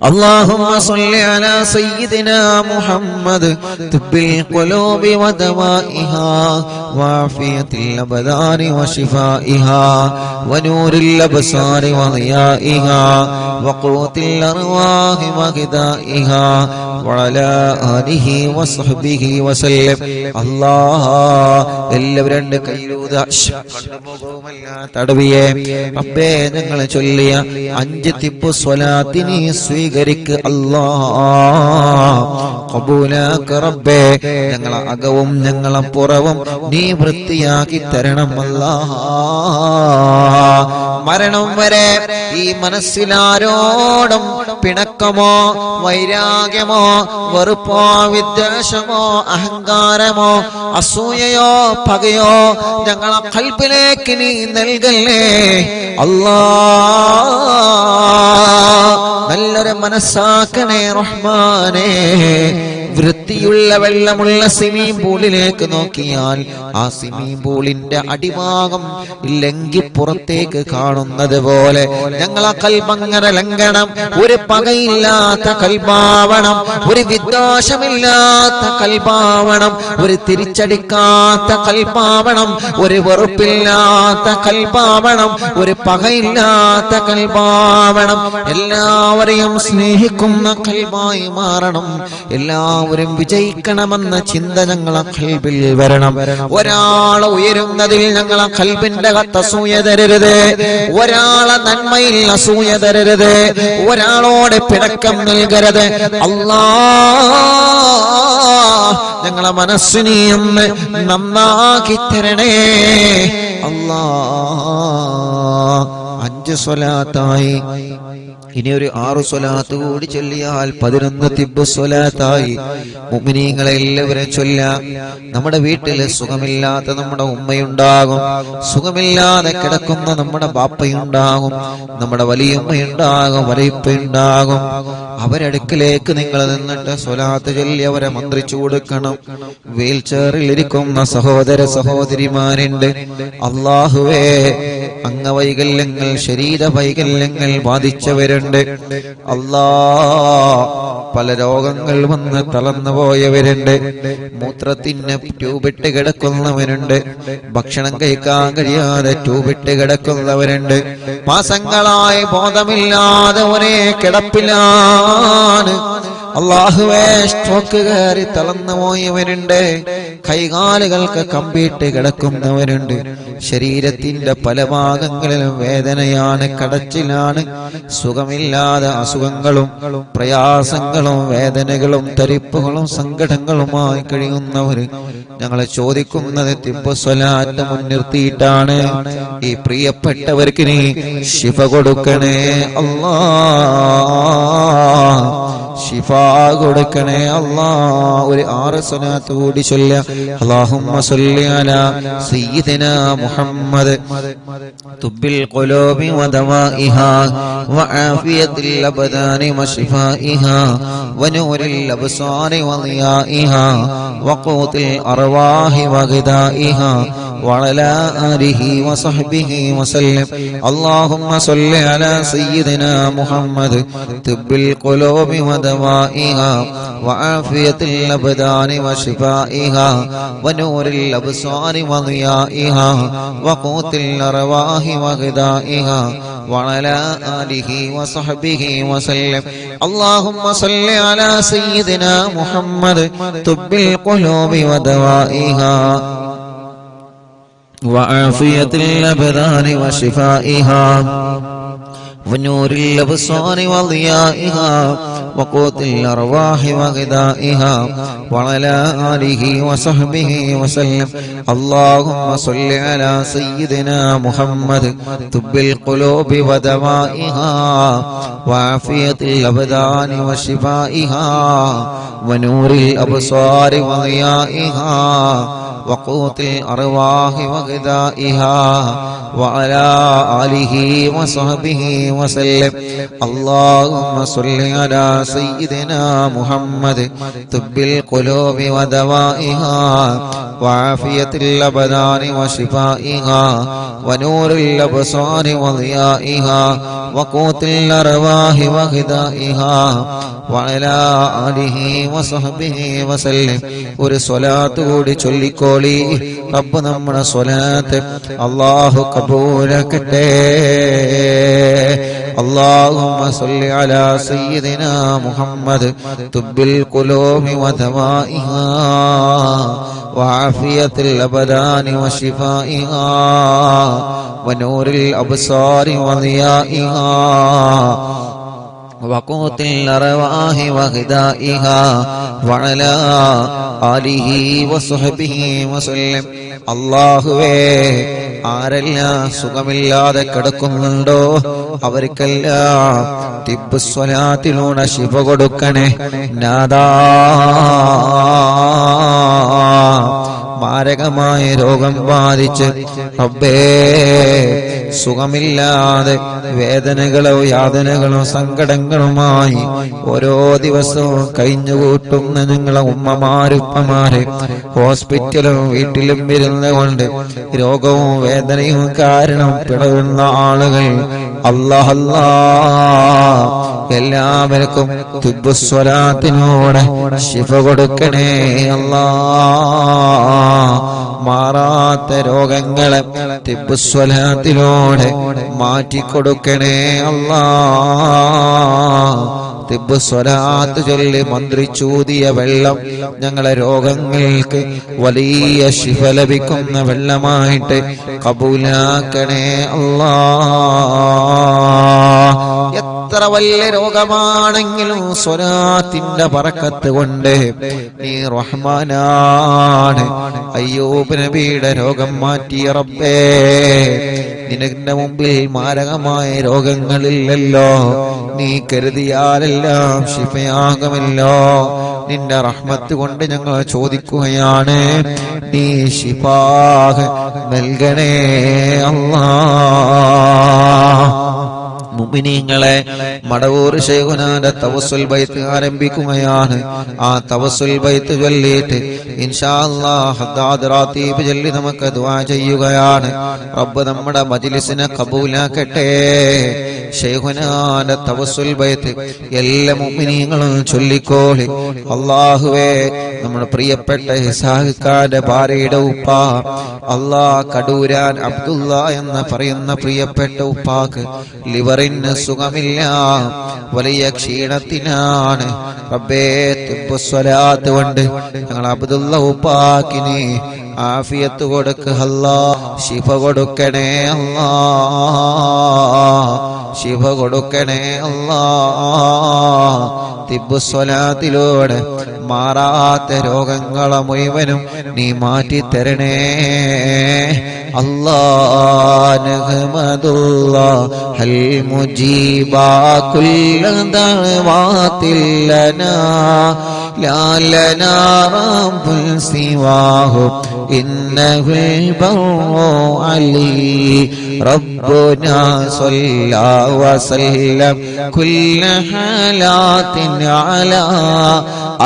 اللهم صل على سيدنا محمد طب القلوب ودوائها وعافية الأبدان وشفائها ونور الأبصار وضيائها وقوت الأرواح وغذائها وعلى آله وصحبه وسلم. الله എല്ലാവരും രണ്ട് കൈയിലൂത തടവിയെ റബ്ബേ ഞങ്ങൾ ചൊല്ലിയ 5 തിബ്ബു സ്വലാത്തിനെ സ്വീകരിക്ക് അല്ലാഹ്. ഖബൂലാക്ക് റബ്ബേ. ഞങ്ങളെ അകവും ഞങ്ങളെ പുറവും നീ വൃത്തിയാക്കി തരണം അല്ലാഹ്. മരണം വരെ ഈ മനസ്സിലാരോടും പിണക്കമോ വൈരാഗ്യമോ വെറുപ്പോ വിദ്വേഷമോ അഹങ്കാരമോ അസൂയയോ പകയോ ഞങ്ങളെ ഖൽബിലേക്ക് നീ നൽകല്ലേ അല്ലാഹ്. നല്ലൊരു മനസ്സാക്കണേ റഹ്മാനേ. വൃത്തിയുള്ള വെള്ളമുള്ള സ്വിമ്മിംഗ് പൂളിലേക്ക് നോക്കിയാൽ ആ സ്വിമ്മിംഗ് പൂളിന്റെ അടിഭാഗം ലംഘി പുറത്തേക്ക് കാണുന്നത് പോലെ ഞങ്ങളെ കൽബങ്ങനെ ലംഘനം. ഒരു പകയില്ലാത്ത കൽബാവണം, ഒരു വിദ്വേഷമില്ലാത്ത കൽബാവണം, ഒരു തിരിച്ചടിക്കാത്ത കൽബാവണം, ഒരു വെറുപ്പില്ലാത്ത കൽബാവണം, ഒരു പകയില്ലാത്ത കൽബാവണം. എല്ലാവരെയും സ്നേഹിക്കുന്ന കൽബായി മാറണം. എല്ലാവരും വിജയിക്കണമെന്ന ചിന്ത ഞങ്ങളെ ഖൽബിൽ വരണം. ഒരാളെ ഉയരുന്നതിൽ ഞങ്ങളെ ഖൽബിന്റെ അസൂയ തരരുത്. ഒരാളെ നന്മയിൽ അസൂയ തരരുത്. ഒരാളോട് പിണക്കം നൽകരുത്. അല്ലാഹ് ഞങ്ങളെ മനസ്സിനെ ഒന്ന് നന്നാക്കി തരണേ അല്ലാഹ്. 5 സ്വലാത്തായി, ഇനി ഒരു 6 സ്വലാത്ത് കൂടി ചൊല്ലിയാൽ 11 തിബ്ബ് സ്വലാത്തായി. മുഅ്മിനീങ്ങളെ എല്ലാവരും ചൊല്ലാം. നമ്മുടെ വീട്ടിൽ സുഖമില്ലാത്ത നമ്മുടെ ഉമ്മയുണ്ടാകും, സുഖമില്ലാതെ കിടക്കുന്ന നമ്മുടെ ബാപ്പയുണ്ടാകും, നമ്മുടെ വലിയുമ്മയുണ്ടാകും, വലിയപ്പയുണ്ടാകും. അവരടുക്കിലേക്ക് നിങ്ങൾ നിന്നിട്ട് സ്വലാത്ത് ചൊല്ലി അവരെ മന്ത്രിച്ചു കൊടുക്കണം. വീൽ ചെയറിൽ ഇരിക്കുന്ന സഹോദര സഹോദരിമാരുണ്ട്. അല്ലാഹുവേ, അംഗവൈകല്യങ്ങൾ ശരീര വൈകല്യങ്ങൾ ബാധിച്ചവരുണ്ട്. അല്ലാഹ്, പല രോഗങ്ങൾ വന്ന് തളർന്നു പോയവരുണ്ട്. മൂത്രത്തിന് ട്യൂബിട്ട് കിടക്കുന്നവരുണ്ട്. ഭക്ഷണം കഴിക്കാൻ കഴിയാതെ ട്യൂബിട്ട് കിടക്കുന്നവരുണ്ട്. മാസങ്ങളായി ബോധമില്ലാതെ ഒരേ കിടപ്പിലാണ്. അല്ലാഹുവേ, സ്ട്രോക്ക് കയറി തളർന്നു പോയവരുണ്ട്. കൈകാലുകൾക്ക് കമ്പിയിട്ട് കിടക്കുന്നവരുണ്ട്. ശരീരത്തിന്റെ പല ഭാഗങ്ങളിലും വേദനയാണ്, കടച്ചിലാണ്, സുഖമില്ലാതെ അസുഖങ്ങളും പ്രയാസങ്ങളും വേദനകളും തരിപ്പുകളും സങ്കടങ്ങളുമായി കഴിയുന്നവര് ഞങ്ങളെ ചോദിക്കുന്നത് തിബ്ബ് സ്വലാത്ത് മുൻനിർത്തിയിട്ടാണ്. ഈ പ്രിയപ്പെട്ടവർക്ക് നീ ശിഫ കൊടുക്കണേ അല്ലാഹ്, ശിഫ കൊടുക്കണേ അല്ലാഹ്. ഒരു 6 സ്വലാത്ത് കൂടി ചൊല്ലാം. അല്ലാഹുമ്മ സ്വല്ലി അലാ സയ്യിദിനാ മുഹമ്മദ് തുബ്ബിൽ ഖുലൂബി വദവാഇഹാ വആഫിയത്തിൽ അബ്ദാനി വശിഫാഇഹാ വനൂരിൽ അബ്സാരി വളിയാഇഹാ വഖൂത്തിൽ അർവാഹി വഗിദാഇഹാ وعلى آله وصحبه وسلم. اللهم صل على سيدنا محمد طب القلوب ودوائها وعافية الأبدان وشفائها ونور الأبصار وضيائها وقوت الأرواح وغذائها وعلى آله وصحبه وسلم. اللهم صل على سيدنا محمد طب القلوب ودوائها وعافية الأبدان وشفائها ونور الأبصار وضيائها وقوت الأرواح وغذائها وعلى آله وصحبه وسلم. اللهم صل على سيدنا محمد طب القلوب ودوائها وعافية الأبدان وشفائها ونور الأبصار وضيائها وقوت الأرواح وغذائها وعلى آله وصحبه وسلم. اللهم صل على سيدنا محمد طب القلوب ودوائها وعافية الأبدان وشفائها ونور الأبصار وضيائها وقوت الأرواح وغذائها وعلى آله وصحبه وسلم. ഒരു സ്വലാത്ത് കൂടി ചൊല്ലിക്കോളി. റബ്ബ് നമ്മുടെ സ്വലാത്ത് അല്ലാഹു കബൂലാക്കട്ടെ. اللهم صل على سيدنا محمد طب القلوب ودوائها وعافية الأبدان وشفائها ونور الأبصار وضيائها وقوت الأرواح وغذائها وعلى آله وصحبه وسلم. അല്ലാഹുവേ, ആരെല്ലാം സുഖമില്ലാതെ കിടക്കുന്നുണ്ടോ അവർക്കെല്ലാം തിബ്ബ് സ്വലാത്തിലൂടെ ശിഫ കൊടുക്കണേ നാദാ. മാരകമായ രോഗം ബാധിച്ച് റബ്ബേ സുഖമില്ലാതെ വേദനകളോ യാതനകളോ സങ്കടങ്ങളുമായി ഓരോ ദിവസവും കഴിഞ്ഞുകൂട്ടുന്ന ഞങ്ങളെ ഉമ്മമാരുപ്പമാരെ ഹോസ്പിറ്റലും വീട്ടിലും ഇരുന്നുകൊണ്ട് രോഗവും വേദനയും കാരണം പിടയുന്ന ആളുകൾ അല്ലാഹ് എല്ലാവർക്കും തിബ്ബ് സ്വലാത്തിനോടെ ശിഫ കൊടുക്കണേ അല്ലാഹ്. മാറാത്ത രോഗങ്ങളെ തിബ്ബ് സ്വലാത്തിലൂടെ മാറ്റിക്കൊടുക്കണേ അല്ലാഹ്. തിബ്ബ് സ്വലാത്ത് ചൊല്ലി മന്ത്രിച്ചൂതിയ വെള്ളം ഞങ്ങളെ രോഗങ്ങൾക്ക് വലിയ ശിഫ ലഭിക്കുന്ന വെള്ളമായിട്ട് കബൂലാക്കണേ അല്ലാഹ്. എത്ര വലിയ രോഗമാണെങ്കിലും സ്വലാത്തിന്റെ ബറക്കത്ത് കൊണ്ട് നീ റഹ്മാനാണ്. അയ്യൂബ് നബിയുടെ രോഗം മാറ്റിയ റബ്ബേ, നിനന്റെ മുമ്പിൽ മാരകമായ രോഗങ്ങളില്ലല്ലോ. നീ കരുതിയാലെല്ലാം ശിഫയാകുമല്ലോ. നിന്റെ റഹ്മത്ത് കൊണ്ട് ഞങ്ങൾ ചോദിക്കുകയാണ്, നീ ശിഫാ നൽകണേ അല്ലാഹ്. മുഅ്മിനീങ്ങളെ, മടവൂർ ശൈഖുനാന്റെ തവസ്സുൽ ബൈത്ത് ആരംഭിക്കുകയാണ്. ആ തവസ്സുൽ ബൈത്ത് ചൊല്ലിയിട്ട് ഇൻഷാ അല്ലാഹ് ഹദ്ദാദ് റാത്തീബ് ചൊല്ലി നമുക്ക് ദുആ ചെയ്യുകയാണ്. റബ്ബ് നമ്മുടെ മജ്ലിസിനെ കബൂലാക്കട്ടെ. ശൈഖുനാന്റെ തവസ്സുൽ ബൈത്ത് എല്ലാ മുഅ്മിനീങ്ങളും ചൊല്ലിക്കോളി. അല്ലാഹുവേ, നമ്മുടെ പ്രിയപ്പെട്ട ഇസാഖിന്റെ ഭാര്യയുടെ ഉപ്പ അല്ലാഹ് കടൂരാൻ അബ്ദുള്ള എന്ന് പറയുന്ന പ്രിയപ്പെട്ട ഉപ്പാക്ക് ലിവറിന് സുഖമില്ല, വലിയ ക്ഷീണത്തിനാണ്. റബ്ബേ, തിബ്ബ് സ്വലാത്ത് കൊണ്ട് ഞങ്ങൾ അബ്ദുള്ള ഉപ്പാക്കിന് ആഫിയത്ത് കൊടുക്ക് അല്ലാഹ്. ശിഫ കൊടുക്കണേ അല്ലാഹ്, ശിഫ കൊടുക്കണേ അല്ലാഹ്. തിബ്ബ് സ്വലാത്തിലൂടെ മാറാത്ത രോഗങ്ങളെ മുഴുവനും നീ മാറ്റിത്തരണേ അല്ലാഹ്. നഹ്മദുല്ലാഹൽ മുജീബാ കുല്ല ദഅവാതിൽ ലനാ ലാ ലനാ റബ്ബുൽ സിവാഹു ഇന്നഹുൽ ബർറു അലി റബ്ബുനാ സ്വല്ലാ വസല്ലം കുല്ല ഹാലാത്തിൻ അലാ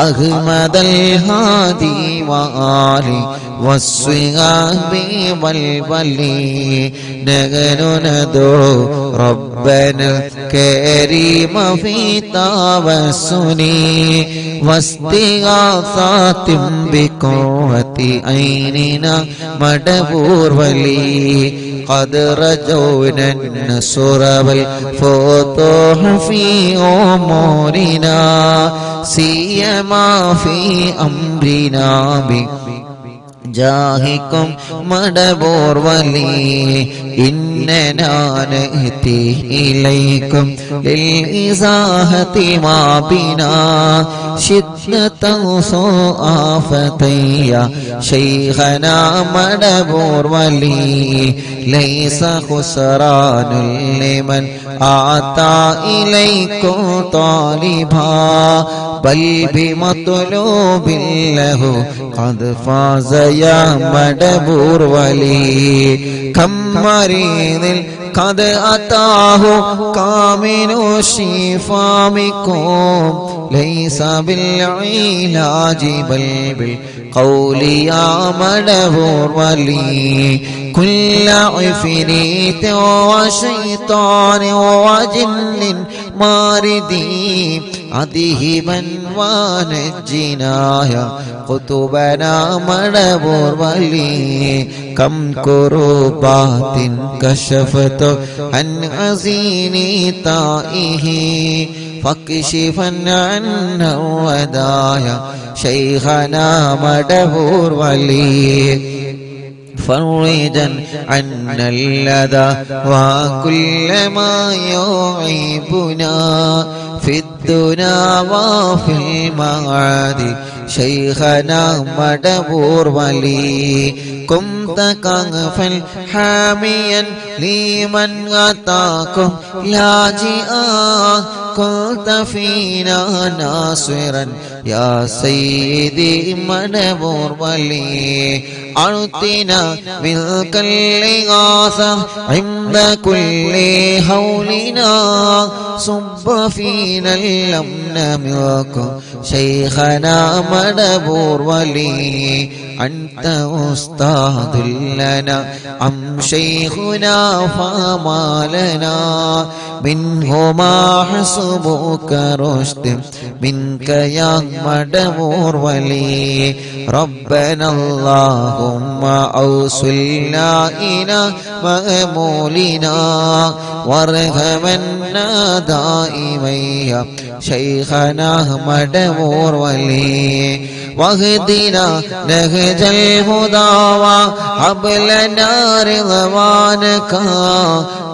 അഹ്മദൽ ഹാദി വആലി വസ്വഹാബി വൽവലി. നഗനു നദു റബ്ബനൽ കരീമ ഫീ തവസ്സുനി വസ്തിഗാസാത്തിൻ ബിഖുവതി ഐനിനാ മടബൂർ വലി قد رجونا النصر والفتوح في أمورنا سيما في أمرنا جاهكم مدبور ولي إننا نأتي إليكم للإزاحة ما بنا شدة آفتي شيخنا مدبور ولي ليس خسران لمن آتى إليكم طالبا بل بمطلوب له قد فاز يا مدبور ولي كم مريض قد أتاه كامل الشفاء منكم ليس بالعلاج بل بالقول يا مدبور ولي كل عفريت وشيطان وجن ماردي أذهبا ونجنا يا قطبنا مدبور ولي كم كربات كشفت عن حزين تائه فاكشفا عنا الودايا شيخنا مدبور ولي فرجا عنا اللذى وكل ما يعيبنا في الدنا وفي المعاد شيخنا مدبور ولي كنت كنفا حاميا لمن أتاكم لاجئا كنت فينا ناصرا يا سيدي مدبور ولي أعطنا ملك الإغاثة عند كل هولنا صب فينا الأمن منكم شيخنا مدبور ولي أنت أستاذ لنا أم شيخنا فما لنا منهما حسبك رشد منك يا مدبور ولي ربنا اللهم أوصلنا إلى مأمولنا وارحمنا دائما يا شيخنا مدبور ولي واهدنا نهج الهدى وهب لنا رضوانك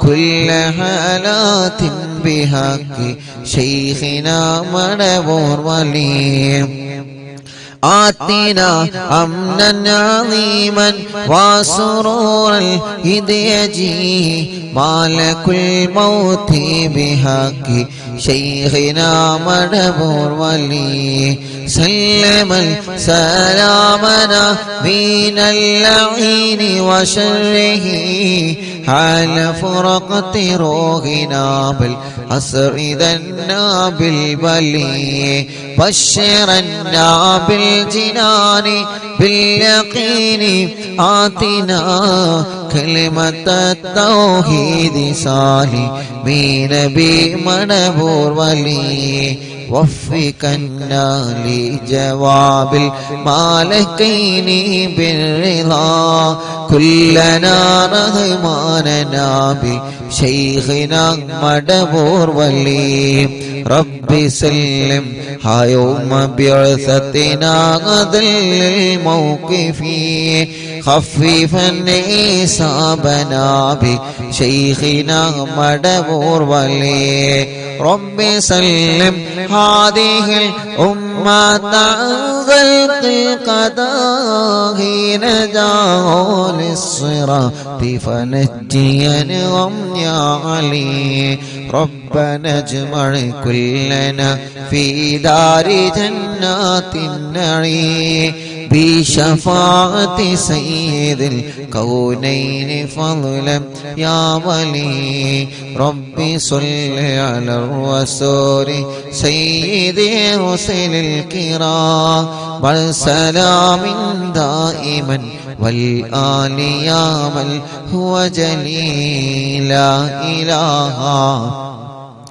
كل حالات بحق شيخنا مدبور ولي آتنا أمنا عظيما وسرورا الهديجي مالك الموت بحق شيخنا مدبور ولي سلم سلامنا من اللعين وشره حال فرقة روحنا بالأسر ذنا بالبلي بشرنا بالجنان باليقين آتنا كلمة التوحيد سالمين بمدبور ولي وفقنا لجواب المالكين بالرضا كلنا رحماننا بشيخنا مدبور ولي رب سلم يوم بعثتنا غدل الموقف خففا حسابنا بشيخنا مدبور ولي رب سلم هذه الأمة غلق القضاء نجاه للصراط فنجينهم يا علي ربنا اجمع كلنا في دار جنات النعيم بشفاعة سيد الكونين فضلا يا ولي ربي صل على الرسول سيد رسل الكرام والسلام دائما والآل يا من هو جليل لا إله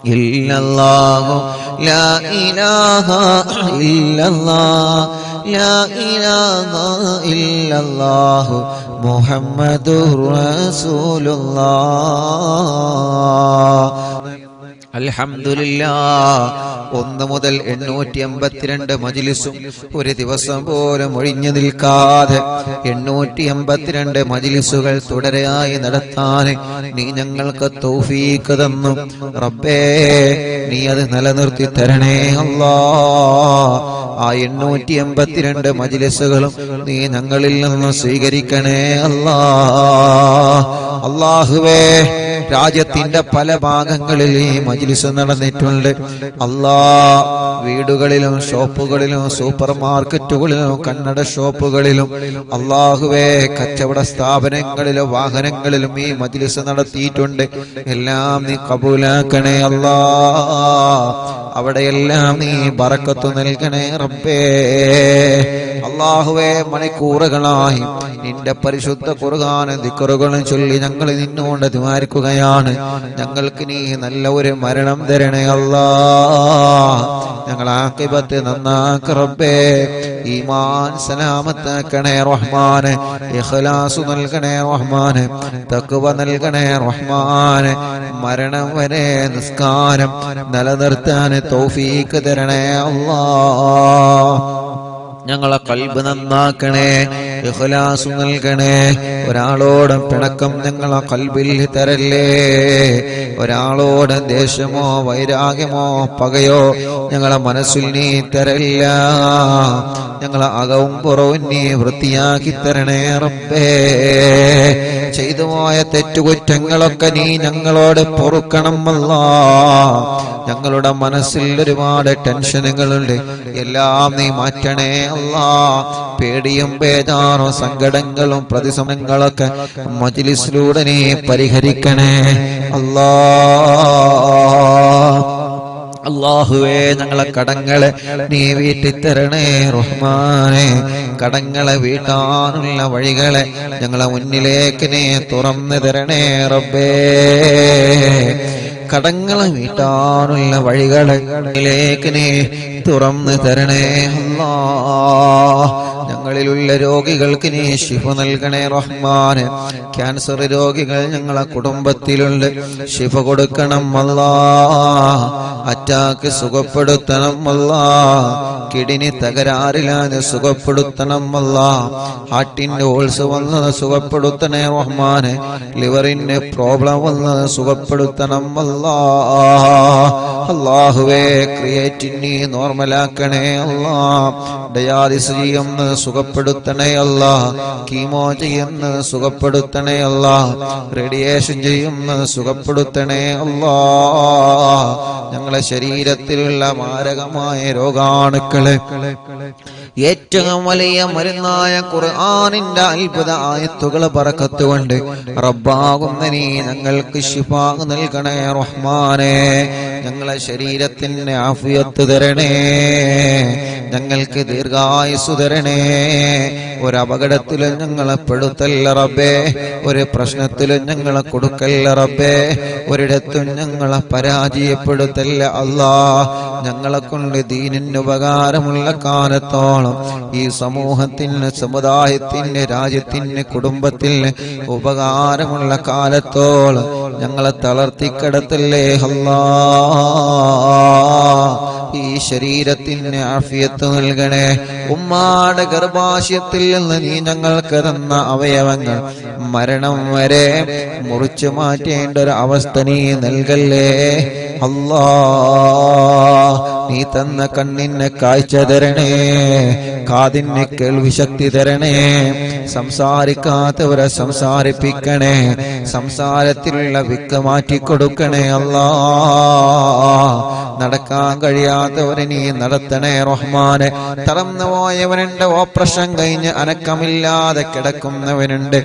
إلا الله لا إله إلا الله لا إله إلا الله محمد رسول الله അൽഹംദുലില്ലാഹ് 1 മുതൽ 852 മജ്ലിസും ഒരു ദിവസം പോലും ഒഴിഞ്ഞു നിൽക്കാതെ 852 മജ്ലിസുകൾ തുടരെയായി നടത്താൻ നീ ഞങ്ങൾക്ക് തൗഫീഖ് തന്നു റബ്ബേ നീ അത് നിലനിർത്തി തരണേ അല്ലാഹ് ആ 852 മജ്ലിസുകളും നീ ഞങ്ങളിൽ നിന്ന് സ്വീകരിക്കണേ അല്ലാഹ് അല്ലാഹുവേ രാജ്യത്തിന്റെ പല ഭാഗങ്ങളിൽ ഈ മജ്ലിസ് നടന്നിട്ടുണ്ട് അല്ലാഹ് വീടുകളിലും ഷോപ്പുകളിലും സൂപ്പർ മാർക്കറ്റുകളിലും കണ്ണട ഷോപ്പുകളിലും അല്ലാഹുവേ കച്ചവട സ്ഥാപനങ്ങളിലും വാഹനങ്ങളിലും ഈ മജ്ലിസ് നടത്തിയിട്ടുണ്ട് എല്ലാം നീ കബൂലാക്കണേ അല്ലാഹ് അവിടെയെല്ലാം നീ ബറക്കത്ത് നൽകണേ റബ്ബേ അല്ലാഹുവേ മണിക്കൂറുകളായി നിന്റെ പരിശുദ്ധ ഖുർആനും ദിക്റുകളും ചൊല്ലി ഞങ്ങൾ നിന്നോട് ദ്വാരിക്കുകയാണ് ഞങ്ങൾക്ക് നീ നല്ല ഒരു മരണം തരണേ അല്ലാഹ് ഞങ്ങൾ ആഖിബത്ത് നന്നാക്ക് റബ്ബേ ഈമാൻ സലാമത്താക്കണേ റഹ്മാനെ ഇഖ്ലാസ് നൽകണേ റഹ്മാനെ തഖ്വ നൽകണേ റഹ്മാനെ മരണം വരെ നിസ്കാരം നിലനിർത്താൻ തൗഫീഖ് തരണേ അല്ലാഹ് ഞങ്ങളെ ഖൽബ് നന്നാക്കണേ ഇഖ്ലാസ് നൽകണേ. ഒരാളോടും പിണക്കം ഞങ്ങളെ ഖൽബിൽ തരല്ലേ. ഒരാളോട് ദേഷ്യമോ വൈരാഗ്യമോ പകയോ ഞങ്ങളെ മനസ്സിൽ നീ തരല്ല. ഞങ്ങളെ അകവും പുറവും നീ വൃത്തിയാക്കി തരണേ റബ്ബേ. ചെയ്തു പോയ തെറ്റുകുറ്റങ്ങളൊക്കെ നീ ഞങ്ങളോട് പൊറുക്കണം അല്ലാഹ്. ഞങ്ങളുടെ മനസ്സിൽ ഒരുപാട് ടെൻഷനുകളുണ്ട്, എല്ലാം നീ മാറ്റണേ അല്ലാഹ്. പേടിയും ബേജാറും സങ്കടങ്ങളും പ്രതിസന്ധികളൊക്കെ മജ്‌ലിസിലൂടെ നീ പരിഹരിക്കണേ അല്ലാഹ്. അല്ലാഹുവേ, ഞങ്ങളെ കടങ്ങളെ നീ വീട്ടിത്തരണേ റഹ്മാനെ. കടങ്ങളെ വീട്ടാനുള്ള വഴികളെ ഞങ്ങളെ മുന്നിലേക്ക് നീ തുറന്നു തരണേ റബ്ബേ. കടങ്ങളെ വീട്ടാനുള്ള വഴികളിലേക്ക് നീ തുറന്നു തരണേ അല്ലാഹ്. ഞങ്ങളിലുള്ള രോഗികൾക്ക് നീ ശിഫ നൽകണേ റഹ്മാനെ. ക്യാൻസർ രോഗികൾ ഞങ്ങളെ കുടുംബത്തിലുണ്ട്, ശിഫ കൊടുക്കണം അല്ലാഹ്. അറ്റാക്ക് സുഖപ്പെടുത്തണം അല്ലാഹ്. കിഡ്നി തകരാറില്ലാതെ സുഖപ്പെടുത്തണം അല്ലാഹ്. ഹാർട്ടിന്റെ ഓൾസ് വന്നത് സുഖപ്പെടുത്തണേ റഹ്മാനെ. ലിവറിന്റെ പ്രോബ്ലം വന്നത് സുഖപ്പെടുത്തണം അല്ലാഹ്. അല്ലാഹുവേ, ക്രിയേറ്റിനി നോർമലാക്കണേ അല്ലാഹ്. ഡയാലിസിസ് ചെയ്യുന്നത് സുഖപ്പെടുത്തണേ അല്ലാഹ്. കീമോ ചെയ്യുന്നത് സുഖപ്പെടുത്തണേ അല്ലാഹ്. റേഡിയേഷൻ ചെയ്യുന്നത് സുഖപ്പെടുത്തണേ അല്ലാഹ്. ഞങ്ങളെ ശരീരത്തിലുള്ള മാരകമായ രോഗാണുക്കളെ ഏറ്റവും വലിയ മരുന്നായ ഖുർആനിന്റെ അത്ഭുത ആയത്തുകൾ ബറക്കത്ത് കൊണ്ട് റബ്ബാകുന്ന നീ ഞങ്ങൾക്ക് ശിഫാ നൽകണേ റഹ്മാനെ. ഞങ്ങളെ ശരീരത്തിന് ആഫിയത്ത് തരണേ, ഞങ്ങൾക്ക് ദീർഘായുസ് തരണേ. ഒരപകടത്തിലും ഞങ്ങളെ പെടുത്തല്ല റബ്ബേ, ഒരു പ്രശ്നത്തിലും ഞങ്ങളെ കൊടുക്കല്ല റബ്ബേ, ഒരിടത്തും ഞങ്ങളെ പരാജയപ്പെടുത്തല്ല അല്ലാഹ്. ഞങ്ങളെ കൊണ്ട് ദീനിന് ഉപകാരമുള്ള കാലത്തോളം ഈ സമൂഹത്തിന്, സമുദായത്തിന്, രാജ്യത്തിന്, കുടുംബത്തിന് ഉപകാരമുള്ള കാലത്തോളം ഞങ്ങളെ തളർത്തിക്കിടത്തല്ലേ അല്ലാഹ്. ഈ ശരീരത്തിന് ആഫിയത്ത് നൽകണേ. ഉമ്മാടെ ഗർഭാശയത്തിൽ നിന്ന് നീ ഞങ്ങൾക്ക് തന്ന അവയവങ്ങൾ മരണം വരെ മുറിച്ചു മാറ്റേണ്ട ഒരു അവസ്ഥ നീ നൽകല്ലേ അല്ലാഹ്. നീ തന്ന കണ്ണിന് കാഴ്ച തരണേ, കാതിന് കേൾവി ശക്തി തരണേ. സംസാരിക്കാത്തവരെ സംസാരിപ്പിക്കണേ, സംസാരത്തിലുള്ള വിക്ക് മാറ്റിക്കൊടുക്കണേ അല്ലാഹ്. നടക്കാൻ കഴിയാത്തവരെ നീ നടത്തണേ റഹ്മാനെ. തളർന്നു പോയവനുണ്ട്, ഓപ്പറേഷൻ കഴിഞ്ഞ് അനക്കമില്ലാതെ കിടക്കുന്നവനുണ്ട്,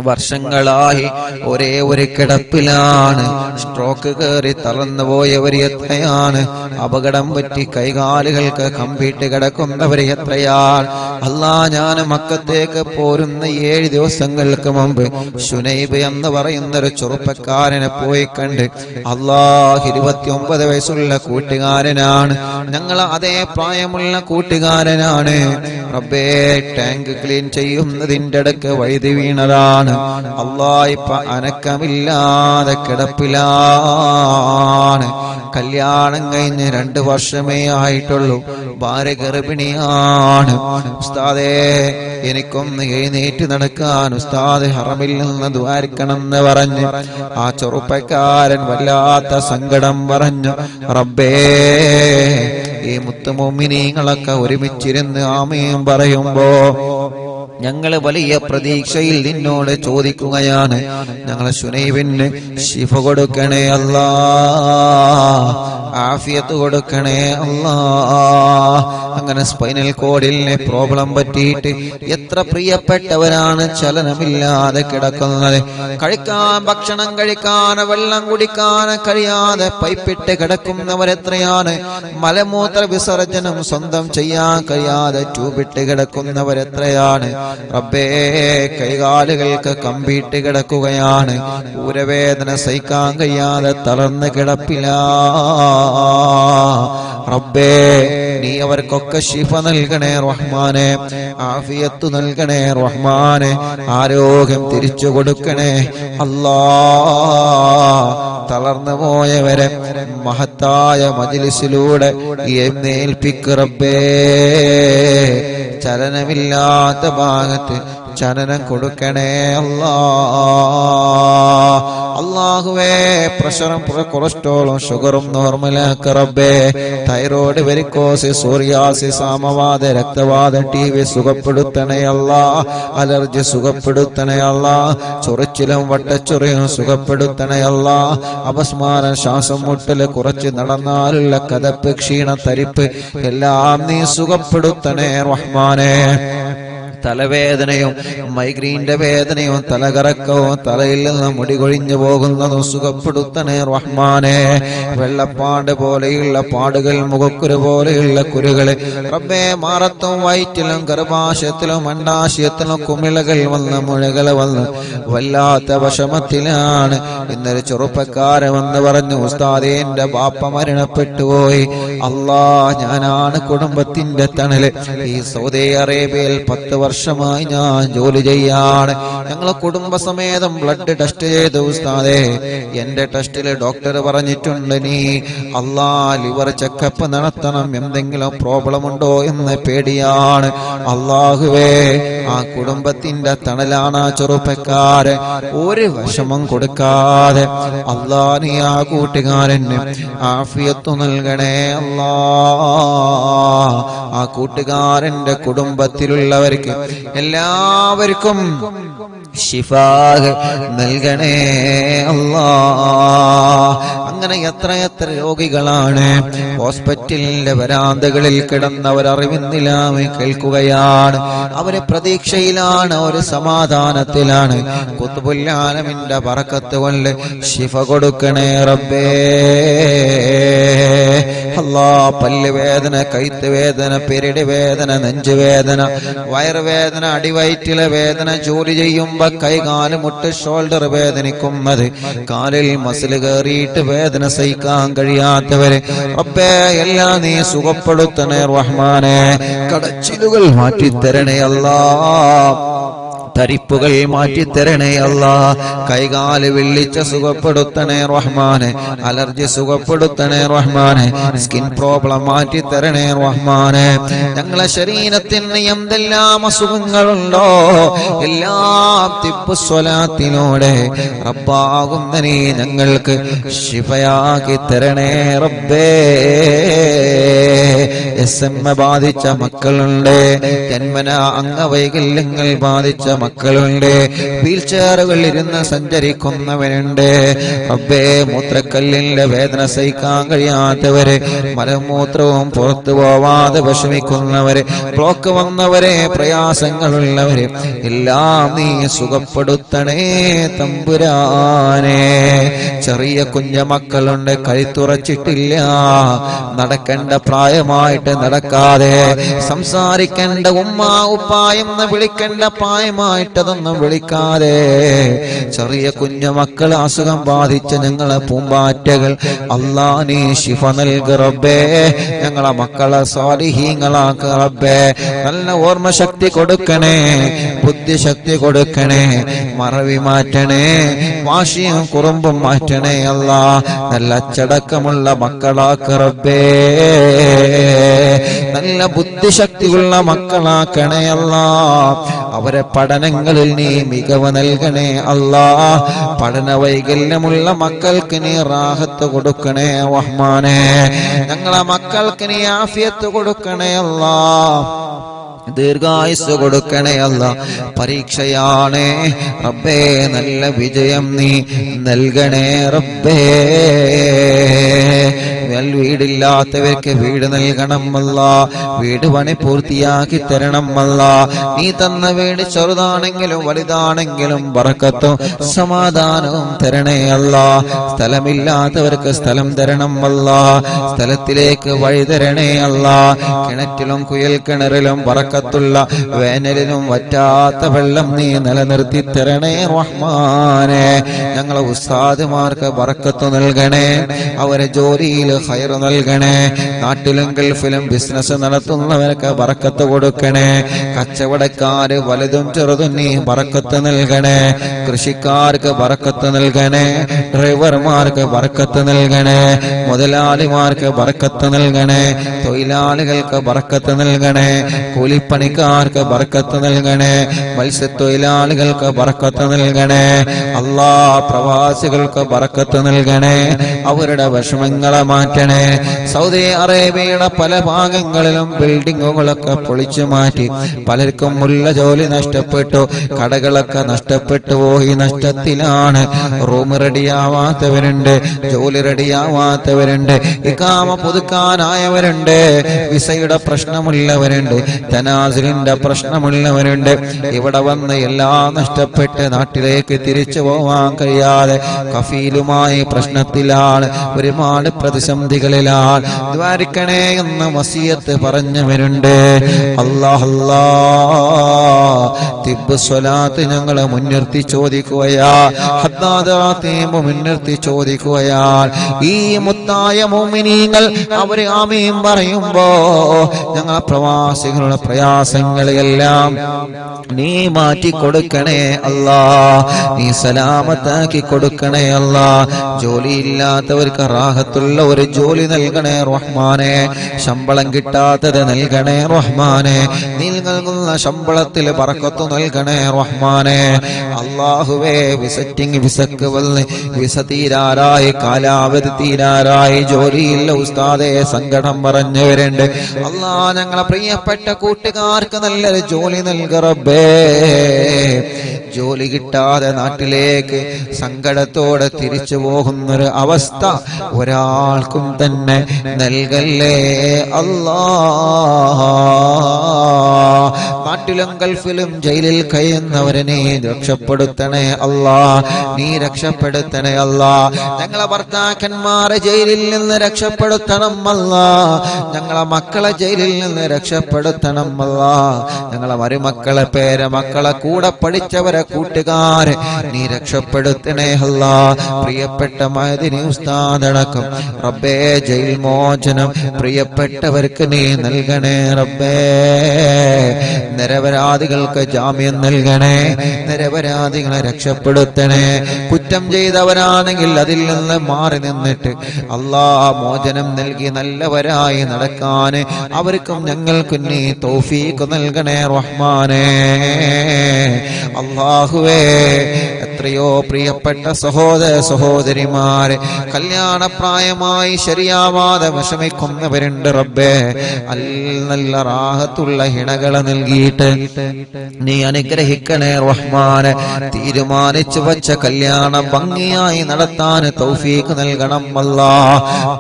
വർഷങ്ങളായി ഒരേ ഒരു കിടപ്പിലാണ്. സ്ട്രോക്ക് കയറി തളർന്നു പോയവർ എത്രയാണ്, അപകടം പറ്റി കൈകാലുകൾക്ക് കമ്പിട്ട് കിടക്കുന്നവർ എത്രയാണ്. അല്ലാഹ്, ഞാൻ മക്കത്തേക്ക് പോരുന്ന 7 ദിവസങ്ങൾക്ക് മുമ്പ് ശുനൈബ് എന്ന് പറയുന്ന ഒരു ചെറുപ്പക്കാരനെ പോയി കണ്ട്. അല്ലാഹ്, 29 വയസ്സുള്ള കൂട്ടുകാരനാണ്, ഞങ്ങൾ അതേ പ്രായമുള്ള കൂട്ടുകാരനാണ്. റബ്ബേ, ടാങ്ക് ക്ലീൻ ചെയ്യുന്നതിന്റെ ഇടയ്ക്ക് വഴുതി വീണതാണ്. അല്ലാഹ്, ഇപ്പൊ അനക്കമില്ലാതെ കിടപ്പിലാണ്. കല്യാണം കഴിഞ്ഞ് 2 വർഷമേ ആയിട്ടുള്ളൂ, ഭാര്യ ഗർഭിണിയാണ്. ഉസ്താദേ, എനിക്കൊന്ന് എഴുന്നേറ്റ് നടക്കാൻ ഉസ്താദ് ഹറമിൽ നിന്ന് ദുആരിക്കണം എന്ന് പറഞ്ഞ് ആ ചെറുപ്പക്കാരൻ വല്ലാത്ത സങ്കടം പറഞ്ഞു. റബ്ബേ, ഈ മുത്തുമോമിനീങ്ങളൊക്കെ ഒരുമിച്ചിരുന്ന് ആമീൻ പറയുമ്പോ ഞങ്ങള് വലിയ പ്രതീക്ഷയിൽ നിന്നോട് ചോദിക്കുകയാണ്. ഞങ്ങളെ ശുനൈബിന് ശിഫ കൊടുക്കണേ അല്ലാഹ്, ആഫിയത്ത് കൊടുക്കണേ അല്ലാഹ്. അങ്ങനെ സ്പൈനൽ കോഡിലെ പ്രോബ്ലം പറ്റിയിട്ട് എത്ര പ്രിയപ്പെട്ടവരാണ് ചലനമില്ലാതെ കിടക്കുന്നത്. ഭക്ഷണം കഴിക്കാൻ, വെള്ളം കുടിക്കാൻ കഴിയാതെ പൈപ്പിട്ട് കിടക്കുന്നവരെത്രയാണ്. മലമൂത്ര വിസർജനം സ്വന്തം ചെയ്യാൻ കഴിയാതെ ട്യൂബിട്ട് കിടക്കുന്നവരെത്രയാണ്. റബ്ബേ, കൈകാലുകൾക്ക് കമ്പിട്ട് കിടക്കുകയാണ്, ഊരവേദന സഹിക്കാൻ കഴിയാതെ തളർന്ന് കിടപ്പില്ല. റബ്ബേ, നീ അവർക്കൊക്കെ ശിഫ നൽകണേ റഹ്മാനെ, ആഫിയത്ത് നൽകണേ റഹ്മാനെ, ആരോഗ്യം തിരിച്ചു കൊടുക്കണേ അല്ലാ. തളർന്നു പോയവരെ മഹത്തായ മജ്ലിസിലൂടെ എഴുന്നേൽപ്പിക്ക് റബ്ബേ. ചലനമില്ലാത്ത ഭാഗത്ത് ചലനം കൊടുക്കണേ അല്ലാ. അല്ലാഹുവേ, പ്രഷറും കൊളസ്ട്രോളും ഷുഗറും നോർമലാക്ക റബ്ബേ. തൈറോയ്ഡ്, വെരിക്കോസിസ്, സോറിയാസിസ്, ആമവാദ, രക്തവാദ, TB സുഖപ്പെടുത്തണേ അല്ലാ. അലർജി സുഖപ്പെടുത്തണേ അല്ലാ. ചൊറിച്ചിലും വട്ടച്ചൊറിയും സുഖപ്പെടുത്തണേ അല്ലാ. അപസ്മാരം, ശ്വാസം മുട്ടല്, കുറച്ച് നടന്നാലുള്ള കതപ്പ്, ക്ഷീണം, തരിപ്പ് എല്ലാം നീ സുഖപ്പെടുത്തണേ റഹ്മാനെ. തലവേദനയും മൈഗ്രീന്റെ വേദനയും തലകറക്കവും തലയിൽ നിന്ന് മുടി കൊഴിഞ്ഞു പോകുന്നതും സുഖപ്പെടുത്തണേ റഹ്മാനെ. വെള്ളപ്പാട് പോലെയുള്ള പാടുകൾ, മുഖക്കുരു പോലെയുള്ള കുരുകള് റബ്ബേ, മാറത്തും വയറ്റിലും ഗർഭാശയത്തിലും അണ്ടാശയത്തിലും കുമിളകൾ വന്ന് മുഴകൾ വന്ന് വല്ലാത്ത വിഷമത്തിലാണ്. ഇന്നൊരു ചെറുപ്പക്കാരൻ വന്ന് പറഞ്ഞു, ഉസ്താദേ എന്റെ ബാപ്പ മരണപ്പെട്ടു പോയി. അല്ലാ, ഞാനാണ് കുടുംബത്തിന്റെ തണല്. ഈ സൗദി അറേബ്യയിൽ 10 വർഷമായി ഞാൻ ജോലി ചെയ്യാണ്. ഞങ്ങളെ കുടുംബസമേതം ബ്ലഡ് ടെസ്റ്റ് ചെയ്തു ഉസ്താദേ. എന്റെ ടെസ്റ്റില് ഡോക്ടർ പറഞ്ഞിട്ടുണ്ട്, നീ അല്ലാ ലിവർ ചെക്കപ്പ് നടത്തണം, എന്തെങ്കിലും പ്രോബ്ലം ഉണ്ടോ എന്ന് പേടിയാണ്. അല്ലാഹുവേ, ആ കുടുംബത്തിന്റെ തണലാണ് ആ ചെറുപ്പക്കാരൻ. ഒരു വിഷമം കൊടുക്കാതെ അല്ലാ നീ ആ കൂട്ടുകാരന് ആഫിയത്ത് നൽകണേ അല്ലാ. ആ കൂട്ടുകാരന്റെ കുടുംബത്തിലുള്ളവർക്ക് എല്ലാവർക്കും ശിഫാഹ് നൽകണേ അല്ലാ. അങ്ങനെ എത്ര രോഗികളാണ് ഹോസ്പിറ്റലിന്റെ വരാന്തകളിൽ കിടന്നവർ അറിവിന്നില്ലാമെ കേൾക്കുകയാണ്. അവര് പ്രതീക്ഷയിലാണ്, ഒരു സമാധാനത്തിലാണ്. ഖുത്ബുൽ ആലമിന്റെ ബറക്കത്ത് കൊണ്ട് ശിഫ കൊടുക്കണേ റബ്ബേ. അല്ലാ, പല്ല് വേദന, കൈത്ത് വേദന, പെരടി വേദന, നെഞ്ചുവേദന, വയറുവേദന, അടിവയറ്റിലെ വേദന, ജോലി ചെയ്യുമ്പോ കൈകാല് മുട്ട് ഷോൾഡർ വേദനിക്കുന്നത്, കാലിൽ മസിൽ കയറിയിട്ട് വേദന സഹിക്കാൻ കഴിയാത്തവരെ റബ്ബേ എല്ലാം നീ സുഖപ്പെടുത്തണേ റഹ്മാനെ. കടച്ചിലുകൾ മാറ്റിത്തരണേ അല്ലാ. തരിപ്പുകൾ മാറ്റിത്തരണേ അല്ലാ. കൈകാല് വിള്ളിച്ച സുഖപ്പെടുത്തണേ റഹ്മാനെ. അലർജി സുഖപ്പെടുത്തണേ റഹ്മാനെ. സ്കിൻ പ്രോബ്ലം മാറ്റിത്തരണേ റഹ്മാനെ. ഞങ്ങളെ ശരീരത്തിന് എന്തെല്ലാം അസുഖങ്ങളുണ്ടോ എല്ലാം തിബ്ബു സ്വലാത്തിലൂടെ റബ്ബാകുന്ന നീ ഞങ്ങൾക്ക് ശിഫയാക്കി തരണേ റബ്ബേ. SM ബാധിച്ച മക്കളുണ്ട്, ജന്മന അംഗവൈകല്യങ്ങൾ ബാധിച്ച മക്കളുണ്ട്, വീൽ ചെയറുകളിൽ ഇരുന്ന് സഞ്ചരിക്കുന്നവരുണ്ട് റബ്ബേ. മൂത്രക്കല്ലിന്റെ വേദന സഹിക്കാൻ കഴിയാത്തവര്, മലമൂത്രവും പുറത്തു പോവാതെ വിഷമിക്കുന്നവര്, ബ്ലോക്ക് വന്നവരെ, പ്രയാസങ്ങളുള്ളവര് എല്ലാം നീ സുഖപ്പെടുത്തണേ തമ്പുരാനെ. ചെറിയ കുഞ്ഞ മക്കളുണ്ട്, കഴുത്തുറച്ചിട്ടില്ല, നടക്കേണ്ട പ്രായമായിട്ട് നടക്കാതെ, സംസാരിക്കേണ്ട ഉമ്മ ഉപ്പായെന്ന് വിളിക്കേണ്ട പ്രായമായിട്ടതൊന്നും വിളിക്കാതെ, ചെറിയ കുഞ്ഞു മക്കൾ അസുഖം ബാധിച്ച ഞങ്ങളെ പൂമ്പാറ്റകൾ അല്ലാ നീ ശിഫ നൽക റബ്ബേ. ഞങ്ങളെ മക്കളെ സാലിഹീങ്ങളാക്ക റബ്ബേ. നല്ല ഓർമ്മ ശക്തി കൊടുക്കണേ, ബുദ്ധിശക്തി കൊടുക്കണേ, മറവി മാറ്റണേ, വാശിയും കുറുമ്പും മാറ്റണേ അല്ലാ. നല്ല അച്ചടക്കമുള്ള മക്കളാക്ക റബ്ബേ. നല്ല ബുദ്ധിശക്തിയുള്ള മക്കളാക്കണേ അല്ലാ. അവരെ പഠനങ്ങളിൽ നീ മികവ് നൽകണേ അല്ലാ. പഠന വൈകല്യമുള്ള മക്കൾക്ക് നീ റാഹത്ത് കൊടുക്കണേ റഹ്മാനെ. ഞങ്ങളെ മക്കൾക്ക് നീ ആഫിയത്ത് കൊടുക്കണേ അല്ലാ. ദീർഘായുസ് കൊടുക്കണേ അല്ലാ. പരീക്ഷയാണ് റബ്ബേ, നല്ല വിജയം നീ നൽകണേ റബ്ബേ. വീടില്ലാത്തവർക്ക് വീട് നൽകണം അല്ലാ. വീട് പണി പൂർത്തിയാക്കി തരണം അല്ലാ. നീ തന്ന വീട് ചെറുതാണെങ്കിലും വലുതാണെങ്കിലും ബറക്കത്തും സമാധാനവും തരണേ അല്ലാ. സ്ഥലമില്ലാത്തവർക്ക് സ്ഥലം തരണം അല്ലാ. സ്ഥലത്തിലേക്ക് വഴി തരണേ അല്ലാ. കിണറ്റിലും കുയൽ കിണറിലും ബറക്കത്തുള്ള വേനലിലും വറ്റാത്ത വെള്ളം നീ നിലനിർത്തി തരണേ റഹ്മാനെ. ഞങ്ങളെ ഉസ്താദുമാർക്ക് ബറക്കത്ത് നൽകണേ. അവരെ ജോലിയിൽ ഖൈർ നൽകണേ. നാട്ടിലും ഗൾഫിലും ബിസിനസ് നടത്തുന്നവർക്ക് ബറക്കത്ത് കൊടുക്കണേ. കച്ചവടക്കാര് വലുതും ചെറുതും നീ ബറക്കത്ത് നൽകണേ. കൃഷിക്കാർക്ക് ബറക്കത്ത് നൽകണേ. ഡ്രൈവർമാർക്ക് ബറക്കത്ത് നൽകണേ. മുതലാളിമാർക്ക് ബറക്കത്ത് നൽകണേ. തൊഴിലാളികൾക്ക് ബറക്കത്ത് നൽകണേ. കൂലിപ്പണിക്കാർക്ക് ബറക്കത്ത് നൽകണേ. മത്സ്യത്തൊഴിലാളികൾക്ക് ബറക്കത്ത് നൽകണേ. അല്ലാ, പ്രവാസികൾക്ക് ബറക്കത്ത് നൽകണേ. അവരുടെ വിഷമങ്ങളെ മാറ്റണേ. സൗദി അറേബ്യയുടെ പല ഭാഗങ്ങളിലും ബിൽഡിങ്ങുകളൊക്കെ പൊളിച്ചു മാറ്റി പലർക്കും ഉള്ള ജോലി നഷ്ടപ്പെട്ടു. കടകളൊക്കെ നഷ്ടപ്പെട്ടു പോയി. നഷ്ടത്തിലാണ്. റൂം റെഡിയാവാത്തവരുണ്ട്, ജോലി റെഡിയാവാത്തവരുണ്ട്, ഇഖാമ പുതുക്കാനായവരുണ്ട്, വിസയുടെ പ്രശ്നമുള്ളവരുണ്ട്, തനാസിലിന്റെ പ്രശ്നമുള്ളവരുണ്ട്. ഇവിടെ വന്ന് എല്ലാം നഷ്ടപ്പെട്ട് നാട്ടിലേക്ക് തിരിച്ചു പോവാൻ കഴിയാതെ കഫീലുമായി പ്രശ്നത്തിലാണ്, ഒരുപാട് പ്രതിസന്ധികളിലാണ്. ദ്വാരിക്കണേ എന്ന് വസിയത്ത് പറഞ്ഞവരുണ്ട്. അല്ലാഹ് തിബ്ബ് സ്വലാത്ത് ഞങ്ങളെ മുൻനിർത്തി ചോദിക്കുകയാ. ഹദ്ദാദാത്തീം മുൻനിർത്തി ചോദിക്കുകയാ. ഈ മുത്തായ മുഅ്മിനീങ്ങൾ അവര് ആമീൻ പറയുമ്പോ ഞങ്ങളെ പ്രവാസികളുടെ പ്രയാസങ്ങളെല്ലാം നീ മാറ്റി കൊടുക്കണേ അല്ലാ. നീ സലാമത്താക്കി കൊടുക്കണേ അല്ലാ. ജോലിയില്ലാത്തവർക്ക് റാഹത്തുള്ള ഒരു ജോലി നൽകണേ റഹ്മാനെ. ശമ്പളം കിട്ടാത്തത് നൽകണേ റഹ്മാനെ. നീ നൽകുന്ന ശമ്പളത്തിൽ ബറക്കത്ത് നൽകണേ റഹ്മാനെ. അല്ലാഹുവേ, വിസിറ്റിംഗ് വിസക്ക് വന്ന് വിസ തീരാറായി, കാലാവധി തീരാറായി, ജോലിയില്ല ഉസ്താദെ സങ്കടം പറഞ്ഞവരുണ്ട്. അല്ലാ, ഞങ്ങളെ പ്രിയപ്പെട്ട കൂട്ടുകാർക്ക് നല്ലൊരു ജോലി നൽക റബ്ബേ. ജോലി കിട്ടാതെ നാട്ടിലേക്ക് സങ്കടത്തോടെ തിരിച്ചു പോകുന്നൊരു അവസ്ഥ ഒരാൾക്കും തന്നെ നൽകല്ലേ അല്ലാ. നാട്ടിലും ഗൾഫിലും ജയിലിൽ കഴിയുന്നവരെ നീ രക്ഷപ്പെടുത്തണേ അല്ലാ. നീ രക്ഷപ്പെടുത്തണേ അല്ലാ. ഞങ്ങളെ ഭർത്താക്കന്മാരെ ജയിലിൽ നിന്ന് രക്ഷപ്പെടുത്തണം അല്ലാ. ഞങ്ങളെ മക്കളെ ജയിലിൽ നിന്ന് രക്ഷപ്പെടുത്തണം അല്ലാ. ഞങ്ങളെ മരുമക്കളെ പേരമക്കളെ കൂടെ പഠിച്ചവരെ കൂട്ടുകാരെ നീ രക്ഷപ്പെടുത്തണേ അല്ലാ. പ്രിയപ്പെട്ട മഅ്ദിനി ഉസ്താദ് അടക്കം റബ്ബേ ജയിൽ മോചനം പ്രിയപ്പെട്ടവർക്ക് നീ നൽകണേ റബ്ബേ. നിരപരാധികൾക്ക് ജാമ്യം നൽകണേ. നിരപരാധികളെ രക്ഷപ്പെടുത്തണേ. കുറ്റം ചെയ്തവരാണെങ്കിൽ അതിൽ നിന്ന് മാറി നിന്നിട്ട് അല്ലാ മോചനം നൽകി നല്ലവരായി നടക്കാൻ അവർക്കും ഞങ്ങൾക്കും നീ തൗഫീഖ് നൽകണേ റഹ്മാനേ. അല്ലാഹുവേ, എത്രയോ പ്രിയപ്പെട്ട സഹോദര സഹോദരിമാരെ കല്യാണപ്രായമായി ശരിയാവാതെ വിഷമിക്കുന്നവരുണ്ട് റബ്ബേ. നല്ല റാഹത്തുള്ള ഇണകളെ നൽകിയിട്ട് നീ അനുഗ്രഹിക്കണേ റഹ്മാനെ. തീരുമാനിച്ചു വച്ച കല്യാണം ഭംഗിയായി നടത്താൻ തൗഫീഖ് നൽകണം അല്ലാ.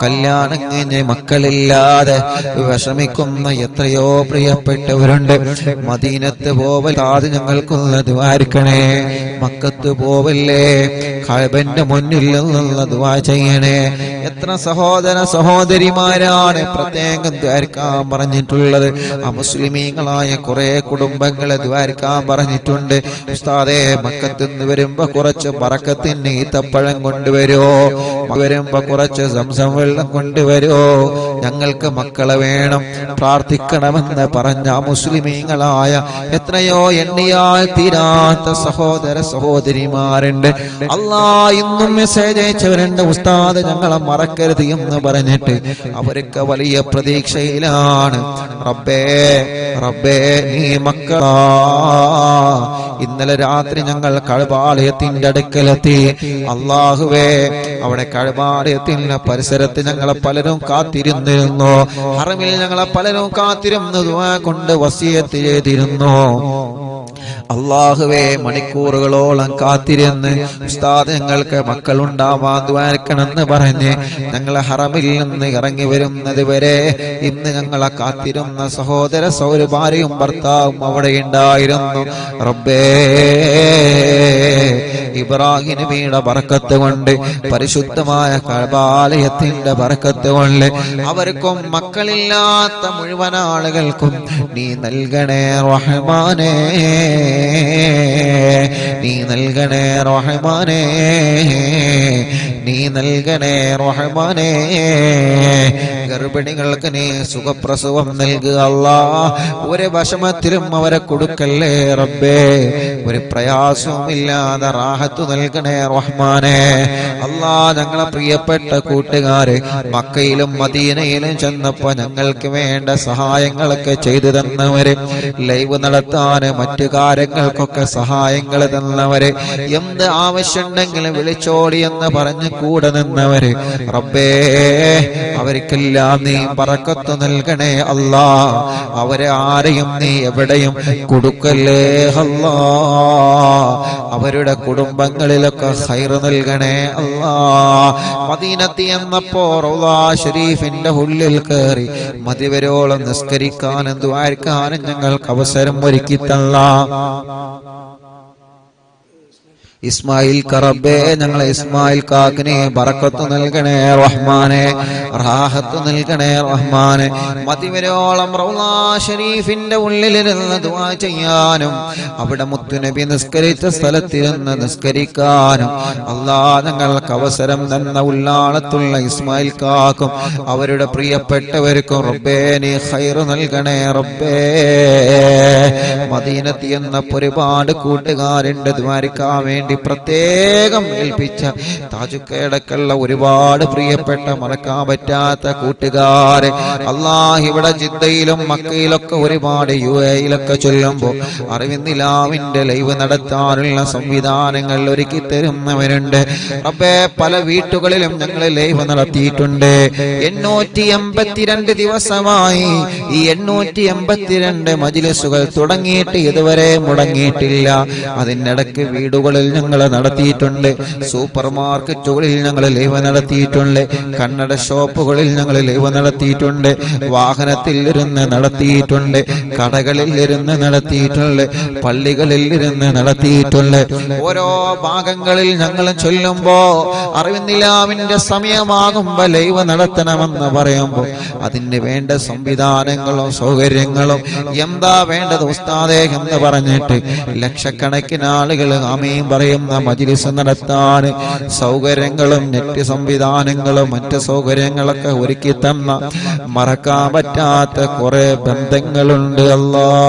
കല്യാണം കഴിഞ്ഞ് മക്കളില്ലാതെ വിഷമിക്കുന്ന എത്രയോ പ്രിയപ്പെട്ടവരുണ്ട്. മദീനത്ത് പോവല്ലാതെ ഞങ്ങൾക്കുള്ള ദ്വാരിക്കണേ. മക്കത്ത് പോവല്ലേ, കഅബന്റെ മുന്നിൽ നിന്നുള്ള ദുആ ചെയ്യണേ. എത്ര സഹോദര സഹോദരിമാരാണ് പ്രത്യേകം ദ്വാരിക്കാൻ പറഞ്ഞിട്ടുള്ളത്. അമുസ്ലിമീങ്ങളായ കുറെ കുടുംബങ്ങളെ ദ്വാരിക്കാൻ പറഞ്ഞിട്ടുണ്ട്. ഉസ്താദേ, മക്കത്ത് നിന്ന് വരുമ്പോ കുറച്ച് ബറക്കത്തിന് ഈത്തപ്പഴം കൊണ്ടുവരോ, വരുമ്പോ കുറച്ച് സംസം വെള്ളം കൊണ്ടുവരോ, ഞങ്ങൾക്ക് മക്കളെ വേണം, പ്രാർത്ഥിക്കണമെന്ന് പറഞ്ഞ മുസ്ലിമീങ്ങളായ എത്രയോ എണ്ണിയാൽ തീരാത്ത സഹോദര സഹോദരിമാരുണ്ട്. അല്ലാ, ഇന്നും മെസ്സേജ് അയച്ചവരുണ്ട്. ഉസ്താദ് ഞങ്ങളെ മറക്കരുത് എന്ന് പറഞ്ഞിട്ട് അവർക്ക് വലിയ പ്രതീക്ഷയിലാണ്. റബ്ബേ റബ്ബേ, നീ മക്കളാ. ഇന്നലെ രാത്രി ഞങ്ങൾ കഅബാലയത്തിന്റെ അടുക്കലെത്തി. അല്ലാഹുവേ, അവിടെ കഅബാലയത്തിന്റെ പരിസരത്ത് ഞങ്ങളെ പലരും കാത്തിരുന്നിരുന്നു. ഹറമിൽ ഞങ്ങളെ പലരും കാത്തിരുന്നു ദുആ കൊണ്ട് വസിയത്ത് ചെയ്തിരുന്നു. അല്ലാഹുവേ, മണിക്കൂറുകളോളം കാത്തിരുന്ന് ഉസ്താദ് ഞങ്ങൾക്ക് മക്കളുണ്ടാവാൻ ദ്വാരക്കണമെന്ന് പറഞ്ഞ് ഞങ്ങളെ ഹറമിൽ നിന്ന് ഇറങ്ങി വരുന്നത് വരെ ഇന്ന് ഞങ്ങളെ കാത്തിരുന്ന സഹോദര സൗരഭാര്യയും ഭർത്താവും അവിടെ ഉണ്ടായിരുന്നു. റബ്ബേ, ഇബ്രാഹിം നബിയുടെ ബറക്കത്ത് കൊണ്ട്, പരിശുദ്ധമായ കഅബാലയത്തിന്റെ ബറക്കത്ത് കൊണ്ട് അവർക്കും മക്കളില്ലാത്ത മുഴുവൻ ആളുകൾക്കും നീ നൽകണേ റഹ്മാനേ. നീ നൽകണേ റഹ്മാനേ. നീ നൽകണേ റഹ്മാനേ. ഗർഭിണികൾക്ക് നീ സുഖപ്രസവം നൽകുക അല്ലാഹ്. ഒരു വിഷമത്തിലും അവരെ കൊടുക്കല്ലേ റബ്ബേ. ഒരു പ്രയാസവും ഇല്ലാതെ റാഹത്ത് നൽകണേ റഹ്മാനേ. അല്ലാഹ് ഞങ്ങളെ പ്രിയപ്പെട്ട കൂട്ടുകാരെ മക്കയിലും മദീനയിലും ചെന്നപ്പോ ഞങ്ങൾക്ക് വേണ്ട സഹായങ്ങളൊക്കെ ചെയ്തു തന്നവര്, ലൈവ് നടത്താന് മറ്റു കാര്യങ്ങൾക്കൊക്കെ സഹായങ്ങൾ തന്നവര്, എന്ത് ആവശ്യമുണ്ടെങ്കിലും വിളിച്ചോടി എന്ന് പറഞ്ഞ് കൂടെ നിന്നവര് റബ്ബേ, അവർക്കെല്ലാം നീ ബറക്കത്ത് നൽകണേ അല്ലാ. അവരെ ആരെയും നീ എവിടെയും കൊടുക്കല്ലേ അല്ലാ. അവരുടെ കുടുംബങ്ങളിലൊക്കെ ഖൈർ നൽകണേ അല്ലാ. മദീനത്തി എന്നപ്പോ റൗളാ ഷരീഫിന്റെ ഉള്ളിൽ കയറി മതിവരോളം നിസ്കരിക്കാനും ദുആർക്കാനും ഞങ്ങൾക്ക് അവസരം ഒരുക്കി തന്ന ഇസ്മായിൽ കറബേ, ഞങ്ങളെ ഇസ്മായിൽ കാക്കിനെ ബറക്കത്ത് നൽകണേ റഹ്മാനെ, റാഹത്ത് നൽകണേ റഹ്മാനെ. മതിവരോളം റൗളാ ഷരീഫിന്റെ ഉള്ളിലിരുന്ന് ദുആ ചെയ്യാനും അവിടെ മുത്തുനബി നിസ്കരിച്ച സ്ഥലത്തിരുന്ന് നിസ്കരിക്കാനും അല്ലാഹ് ഞങ്ങൾക്ക് അവസരം തന്ന ഉള്ളാളത്തുള്ള ഇസ്മായിൽ കാക്കും അവരുടെ പ്രിയപ്പെട്ടവർക്കും റബ്ബേ നീ ഖൈർ നൽകണേ റബ്ബേ. മദീനത്തി എന്നപ്പോൾ ഒരുപാട് കൂട്ടുകാരുണ്ട് ദ്വാരക്കാൻ വേണ്ടി പ്രത്യേകം ഏൽപ്പിച്ച താജുക്കടക്കുള്ള ഒരുപാട് പ്രിയപ്പെട്ട മറക്കാൻ പറ്റാത്ത കൂട്ടുകാരെ അല്ലാഹ് ഇവിടെ ജിദ്ദയിലും മക്കയിലൊക്കെ ഒരുപാട് UAE-യിലൊക്കെ ചൊല്ലുമ്പോൾ അറിവിന്ദിലാവിന്റെ ലൈവ് നടത്താനുള്ള സംവിധാനങ്ങൾ ഒരുക്കി തരുന്നവരുണ്ട് റബ്ബേ. പല വീട്ടുകളിലും ഞങ്ങൾ ലൈവ് നടത്തിയിട്ടുണ്ട്. 882 ദിവസമായി ഈ 882 മജ്‌ലിസുകൾ തുടങ്ങിയിട്ട് ഇതുവരെ മുടങ്ങിയിട്ടില്ല. അതിനിടയ്ക്ക് വീടുകളിൽ ഞങ്ങൾ നടത്തിയിട്ടുണ്ട്, സൂപ്പർ മാർക്കറ്റുകളിൽ ഞങ്ങൾ ലൈവ് നടത്തിയിട്ടുണ്ട്, കന്നഡ ഷോപ്പുകളിൽ ഞങ്ങൾ ലൈവ് നടത്തിയിട്ടുണ്ട്, വാഹനത്തിൽ ഇരുന്ന് നടത്തിയിട്ടുണ്ട്, കടകളിൽ ഇരുന്ന് നടത്തിയിട്ടുണ്ട്, പള്ളികളിൽ ഇരുന്ന് നടത്തിയിട്ടുണ്ട്. ഓരോ ഭാഗങ്ങളിൽ ഞങ്ങൾ ചൊല്ലുമ്പോ അറിവിന്ദിലാവിന്റെ സമയമാകുമ്പോ ലൈവ് നടത്തണമെന്ന് പറയുമ്പോൾ അതിന് വേണ്ട സംവിധാനങ്ങളും സൗകര്യങ്ങളും എന്താ വേണ്ടത് ഉസ്താദേ എന്ന് പറഞ്ഞിട്ട് ലക്ഷക്കണക്കിന് ആളുകൾ ആമീൻ പറയുന്ന മജ്‌ലിസ് നടത്താൻ സൗകര്യങ്ങളും നെറ്റ് സംവിധാനങ്ങളും മറ്റ് സൗകര്യങ്ങളൊക്കെ ഒരുക്കി തന്ന മറക്കാൻ പറ്റാത്ത കുറെ ബന്ധങ്ങളുണ്ട് അല്ലാഹുവേ.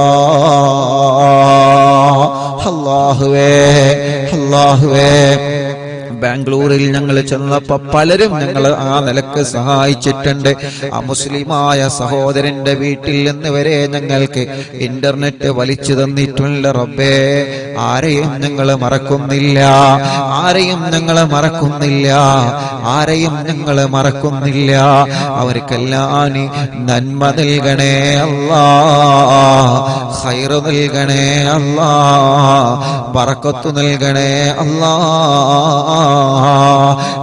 അല്ലാഹുവേ, ബാംഗ്ലൂരിൽ ഞങ്ങൾ ചെന്നപ്പോ പലരും ഞങ്ങൾ ആ നിലക്ക് സഹായിച്ചിട്ടുണ്ട്. ആ മുസ്ലിമായ സഹോദരന്റെ വീട്ടിൽ നിന്ന് വരെ ഞങ്ങൾക്ക് ഇന്റർനെറ്റ് വലിച്ചു തന്നിട്ടുണ്ട് റബ്ബേ. ആരെയും ഞങ്ങൾ മറക്കുന്നില്ല, ആരെയും ഞങ്ങൾ മറക്കുന്നില്ല, ആരെയും ഞങ്ങൾ മറക്കുന്നില്ല. അവർക്കെല്ലാം നീ നന്മ നൽകണേ അല്ലാ, ഖൈർ നൽകണേ അല്ലാ, ബറക്കത്ത് നൽകണേ അല്ലാ.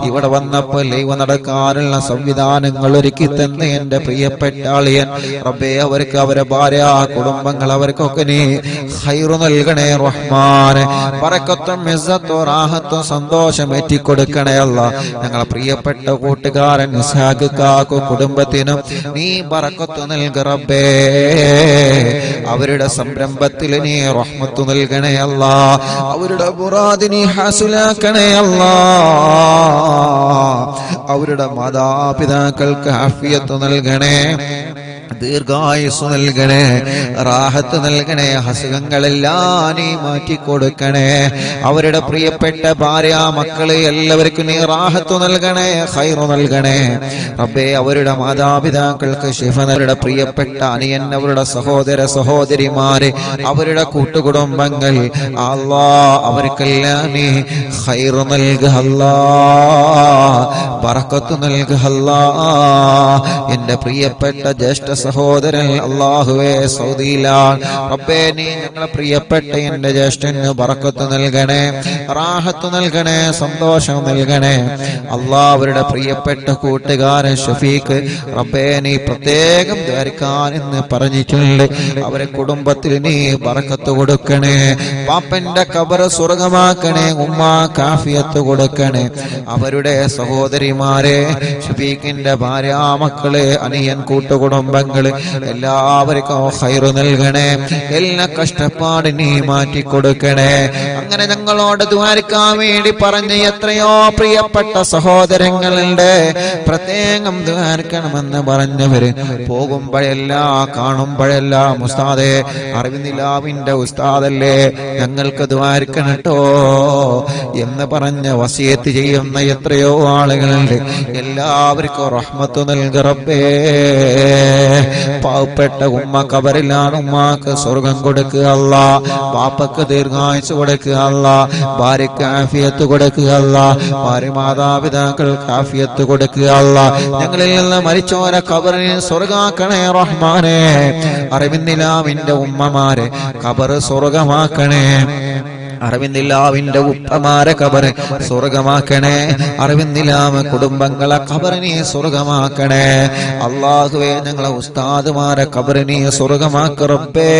ഇവിടെ വന്നപ്പോ ലൈവ് നടക്കാനുള്ള സംവിധാനങ്ങൾ ഒരുക്കി തന്നെ എന്റെ പ്രിയപ്പെട്ട ആളിയൻ റബ്ബേ, അവർക്ക് അവരെ ഭാര്യ കുടുംബങ്ങൾ അവർക്കൊക്കെ നീ ഖൈർ നൽകണേ റഹ്മാനെ. ബറക്കത്തും ഇസ്സത്തും റാഹത്തും സന്തോഷം ഏറ്റിക്കൊടുക്കണേ അല്ലാ. ഞങ്ങളെ പ്രിയപ്പെട്ട കൂട്ടുകാരൻ ഇസ്ഹാഖ് കാക്കു കുടുംബത്തിനും നീ ബറക്കത്ത് നൽക റബ്ബേ. അവരുടെ സംരംഭത്തിൽ നീ റഹ്മത്ത് നൽകണേ അല്ലാ. അവരുടെ മുറാദ് നീ ഹാസിലാക്കണേ അല്ലാ. അവരുടെ മാതാപിതാക്കൾക്ക് ആഫിയത്ത് നൽകണേ, ദീർഘായുസ് നൽകണേ, റാഹത്ത് നൽകണേ, അസുഖങ്ങളെല്ലാം നീ മാറ്റിക്കൊടുക്കണേ. അവരുടെ പ്രിയപ്പെട്ട ഭാര്യ മക്കളെ എല്ലാവർക്കും നീ റാഹത്ത് നൽകണേ, ഖൈർ നൽകണേ റബ്ബേ. അവരുടെ മാതാപിതാക്കൾക്ക് ശിഫ, അവരുടെ പ്രിയപ്പെട്ട അനിയൻ, അവരുടെ സഹോദര സഹോദരിമാരെ, അവരുടെ കൂട്ടുകുടുംബങ്ങൾ അല്ലാഹ് അവർക്കെല്ലാം നീ ഖൈർ നൽകുക അല്ലാഹ്, ബറക്കത്ത് നൽകുക അല്ലാഹ്. എന്റെ പ്രിയപ്പെട്ട ജ്യേഷ്ഠ സഹോദരൻ അല്ലാഹുവേ സൗദിയിലാണ് റബ്ബേ, നീ ഞങ്ങളെ പ്രിയപ്പെട്ട എന്റെ ജ്യേഷ്ഠന് ബറക്കത്ത് നൽകണേ, റാഹത്ത് നൽകണേ, സന്തോഷം നൽകണേ അല്ലാഹ്. അവരുടെ പ്രിയപ്പെട്ട കൂട്ടുകാരൻ ഷഫീഖ് റബ്ബേ, നീ പ്രത്യേകം ദ്വാരക്കാൻ എന്ന് പറഞ്ഞിട്ടുണ്ട്. അവരെ കുടുംബത്തിൽ നീ ബറക്കത്ത് കൊടുക്കണേ, പാപ്പന്റെ ഖബർ സ്വർഗമാക്കണേ, ഉമ്മ കാഫിയത്ത് കൊടുക്കണേ. അവരുടെ സഹോദരിമാരെ, ഷഫീഖിന്റെ ഭാര്യ മക്കളെ, അനിയൻ കൂട്ടുകുടുംബങ്ങൾ കുടുംബങ്ങൾ എല്ലാവർക്കും ഖൈർ നൽകണേ, എല്ലാ കഷ്ടപ്പാടും നീ മാറ്റി കൊടുക്കണേ. അങ്ങനെ ഞങ്ങളോട് ദുആരിക്കാൻ വേണ്ടി പറഞ്ഞ എത്രയോ പ്രിയപ്പെട്ട സഹോദരങ്ങളുണ്ട്. പ്രത്യേകം ദുആരിക്കണമെന്ന് പറഞ്ഞവര് പോകുമ്പോഴെല്ലാം കാണുമ്പോഴെല്ലാം ഉസ്താദേ അറിവിനിലാവിന്റെ ഉസ്താദല്ലേ ഞങ്ങൾക്ക് ദുആരിക്കണട്ടോ എന്ന് പറഞ്ഞ് വസിയത്ത് ചെയ്യുന്ന എത്രയോ ആളുകളുണ്ട്. എല്ലാവർക്കും റഹ്മത്ത് നൽക റബ്ബേ. പാവപ്പെട്ട ഉമ്മ ഖബറിലാണ്, ഉമ്മാക്ക് സ്വർഗം കൊടുക്കുക അല്ലാ, ബാപ്പക്ക് ദീർഘായുസ്സ് കൊടുക്കുക അല്ലാ, ഭാര്യക്ക് ആഫിയത്ത് കൊടുക്കുക അല്ലാ, ഭാര്യ മാതാപിതാക്കൾക്ക് ആഫിയത്ത് കൊടുക്കുക അല്ലാ. ഞങ്ങളിൽ നിന്ന് മരിച്ചോരെ ഖബറിനെ സ്വർഗാക്കണേ റഹ്മാനേ. അറിവിന്നിലാവിന്റെ ഉമ്മമാരെ ഖബർ സ്വർഗമാക്കണേ, അറിവിന്നിലാവിന്റെ ഉപ്പമാരെ ഖബർ സ്വർഗമാക്കണേ, അറിവിന്നിലാവ് കുടുംബങ്ങളെ ഖബറിനെ സ്വർഗമാക്കണേ. അല്ലാഹുവേ ഞങ്ങളെ ഉസ്താദുമാരെ ഖബറിനെ സ്വർഗമാക്ക റബ്ബേ.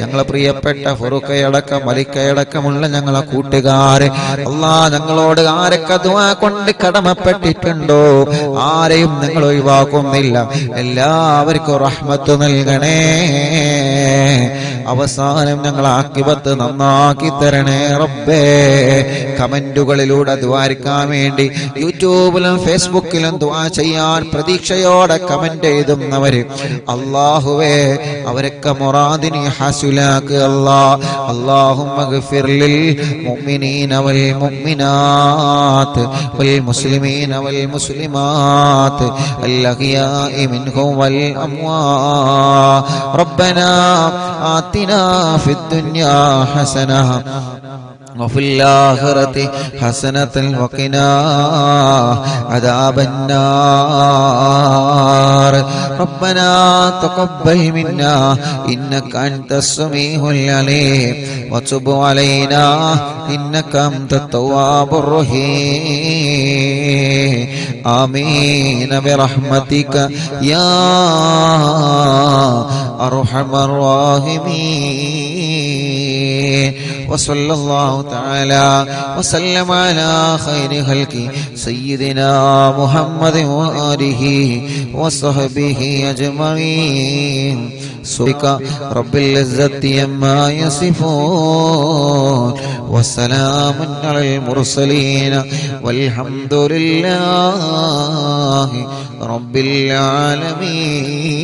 ഞങ്ങളെ പ്രിയപ്പെട്ട ഫുറുഖയടക്കം മലിക്കയടക്കമുള്ള ഞങ്ങളെ കൂട്ടുകാരെ അല്ലാ, ഞങ്ങളോട് ആരൊക്കെ ദുആ കൊണ്ട് കടമപ്പെട്ടിട്ടുണ്ടോ ആരെയും നിങ്ങൾ ഒഴിവാക്കുന്നില്ല. എല്ലാവർക്കും റഹ്മത്ത് നൽകണേ. അവസാനം ഞങ്ങൾ ആഖിബത്ത് നന്നാക്കി തരണേ റബ്ബേ. കമന്റുകളിലൂടെ ദുആരിക്കാൻ വേണ്ടി യൂട്യൂബിലും ഫേസ്ബുക്കിലും ദുആ ചെയ്യാൻ പ്രതീക്ഷയോടെ കമന്റ് എഴുതുന്നവര് അല്ലാഹുവേ അവരൊക്കെ മുറാദിനി ഹസുലാക്ക് അല്ലാ. അല്ലാഹുമ്മ ഗഫിർ ലിൽ മുഅ്മിനീന വൽ മുഅ്മിനാത്ത് വൽ മുസ്ലിമീന വൽ മുസ്ലിമാത്ത് അൽ അഹ്യാഇ മിൻഹും വൽ അംവാത്ത്. റബ്ബനാ آتنا في الدنيا حسنة وفي الآخرة حسنة وقنا عذاب النار. ربنا تقبل منا إنك أنت السميع العليم وتب علينا إنك أنت التواب الرحيم. آمين برحمتك يا أرحم الراحمين. وصلى الله تعالى وسلم على خير خلق سيدنا محمد وآله وصحبه أجمعين. سبحانك رب العزة عما يصفون وسلام على المرسلين والحمد لله رب العالمين.